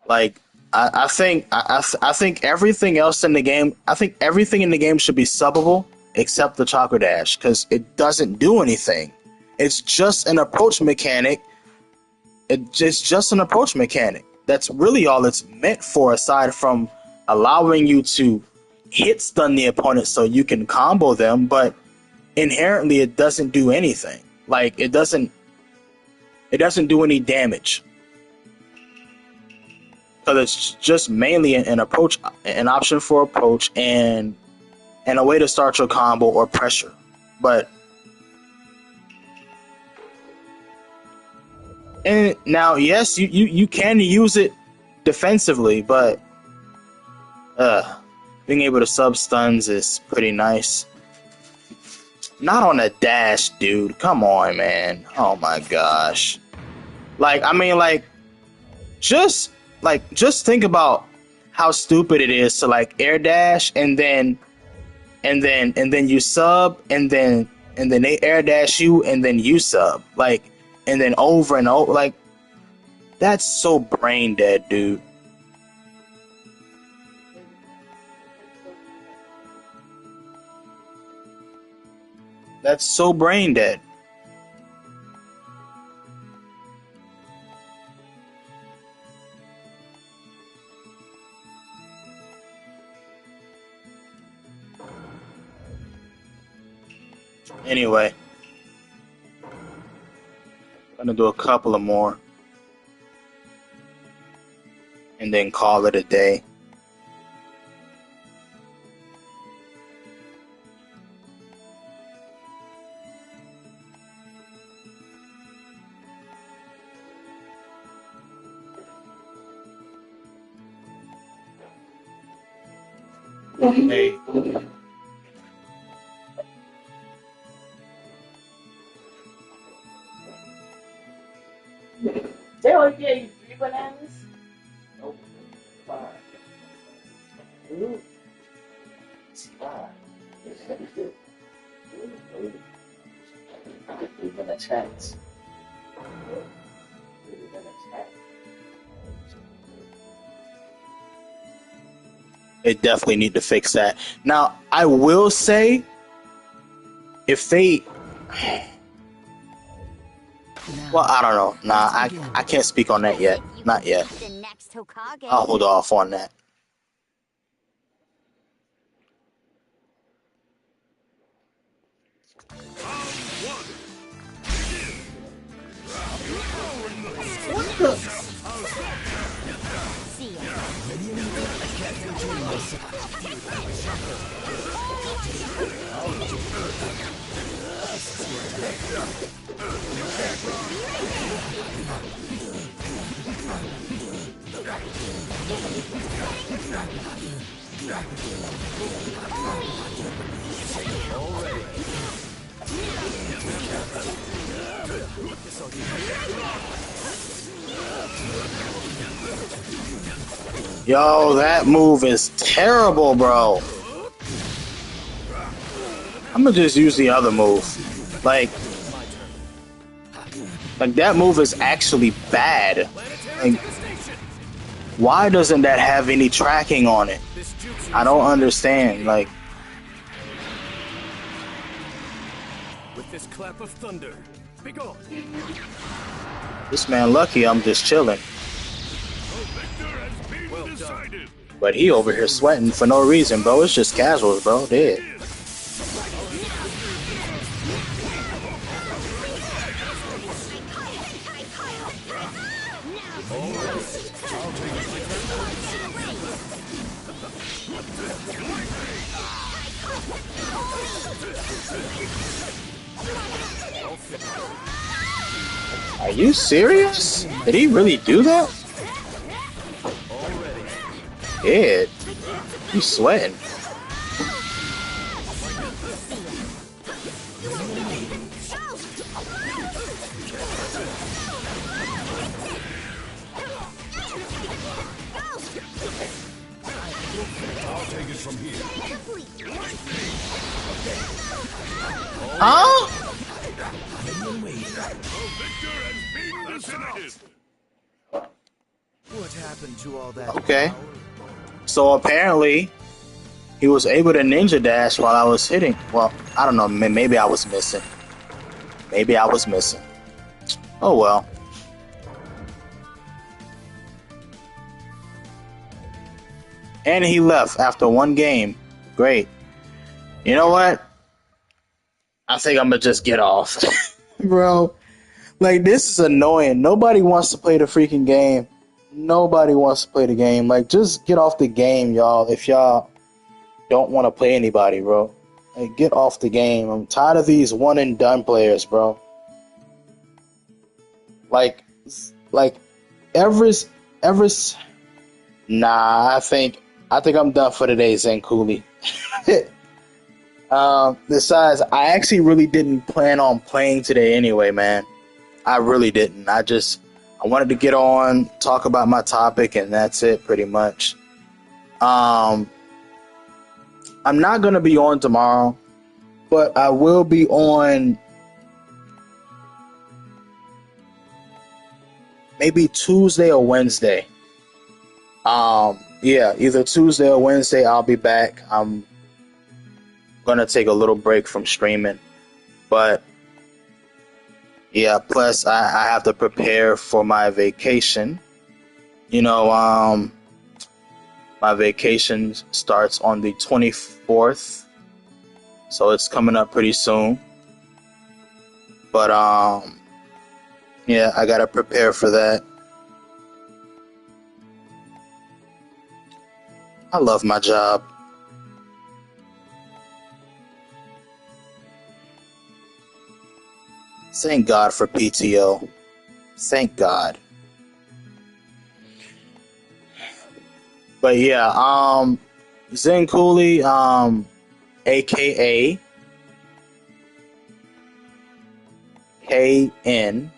Like I think everything else in the game. I think everything in the game should be subbable except the chakra dash because it doesn't do anything. It's just an approach mechanic. It's just an approach mechanic. That's really all it's meant for, aside from allowing you to hit stun the opponent so you can combo them, but inherently it doesn't do anything. Like it doesn't do any damage. Because it's just mainly an approach, an option for approach and a way to start your combo or pressure. But and now, yes, you can use it defensively, but being able to sub stuns is pretty nice. Not on a dash, dude. Come on, man. Oh my gosh. Like, I mean, like, just think about how stupid it is to like air dash and then you sub and then they air dash you and then you sub. Like, and then over and over, like, that's so brain dead, dude. That's so brain dead. Anyway. Gonna do a couple of more and then call it a day. Hey. They only gave you 3 bananas? Nope. 5. Ooh. It's 5. We've been attacked. They definitely need to fix that. Now, I will say, if they... Well, I don't know. Nah, I can't speak on that yet. Not yet. I'll hold off on that. See ya. I can't contain myself. Yo, that move is terrible, bro. I'm gonna just use the other move. Like that move is actually bad. Like, why doesn't that have any tracking on it? I don't understand. Like, With this clap of thunder, be gone. this man lucky I'm just chilling. But he over here sweating for no reason, bro. It's just casuals, bro. Dead. Are you serious? Did he really do that? Yeah, he's sweating. I'll take it from here. Huh? What happened to all that? Okay. So apparently, he was able to ninja dash while I was hitting. Well, I don't know. Maybe I was missing. Maybe I was missing. Oh well. And he left after one game. Great. You know what? I think I'm gonna just get off. Bro, like, this is annoying. Nobody wants to play the freaking game. Nobody wants to play the game. Like, just get off the game, y'all. If y'all don't want to play anybody, bro. Like, get off the game. I'm tired of these one and done players, bro. Like Everest. Nah, I think I'm done for today, Zen Cooley. Besides, I actually really didn't plan on playing today anyway, man. I really didn't. I wanted to get on, talk about my topic, and that's it, pretty much. I'm not gonna be on tomorrow, but I will be on maybe Tuesday or Wednesday. Yeah, either Tuesday or Wednesday I'll be back. I'm gonna take a little break from streaming, but yeah, plus I have to prepare for my vacation. You know, my vacation starts on the 24th, so it's coming up pretty soon. But yeah, I gotta prepare for that. I love my job. Thank God for PTO. Thank God. But yeah, Zen Cooley, aka KN. I'm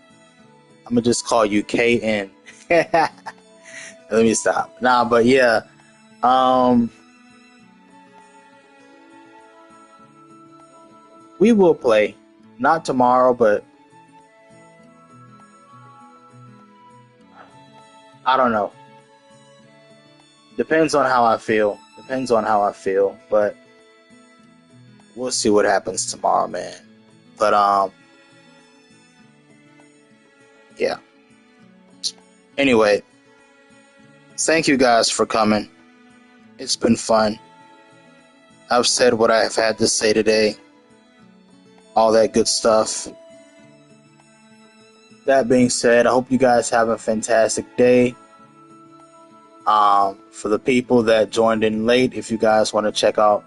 gonna just call you KN. Let me stop. Nah, but yeah, we will play. Not tomorrow, but I don't know. Depends on how I feel. But we'll see what happens tomorrow, man. But yeah. Anyway, thank you guys for coming. It's been fun. I've said what I've had to say today. All that good stuff. That being said, I hope you guys have a fantastic day. For the people that joined in late, if you guys want to check out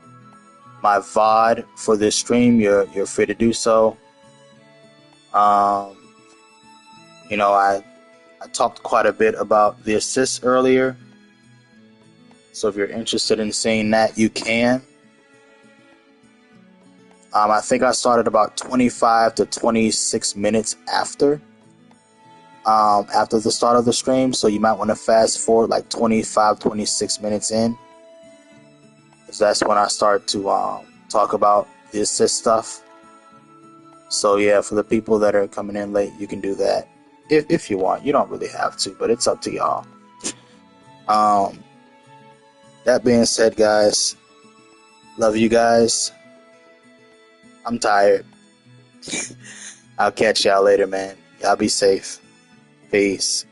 my VOD for this stream, you're free to do so. You know, I talked quite a bit about the assists earlier, so if you're interested in seeing that, you can. I think I started about 25 to 26 minutes after the start of the stream, so you might want to fast forward like 25, 26 minutes in, because that's when I start to talk about the assist stuff. So yeah, for the people that are coming in late, you can do that if you want. You don't really have to, but it's up to y'all. That being said, guys, love you guys. I'm tired. I'll catch y'all later, man. Y'all be safe. Peace.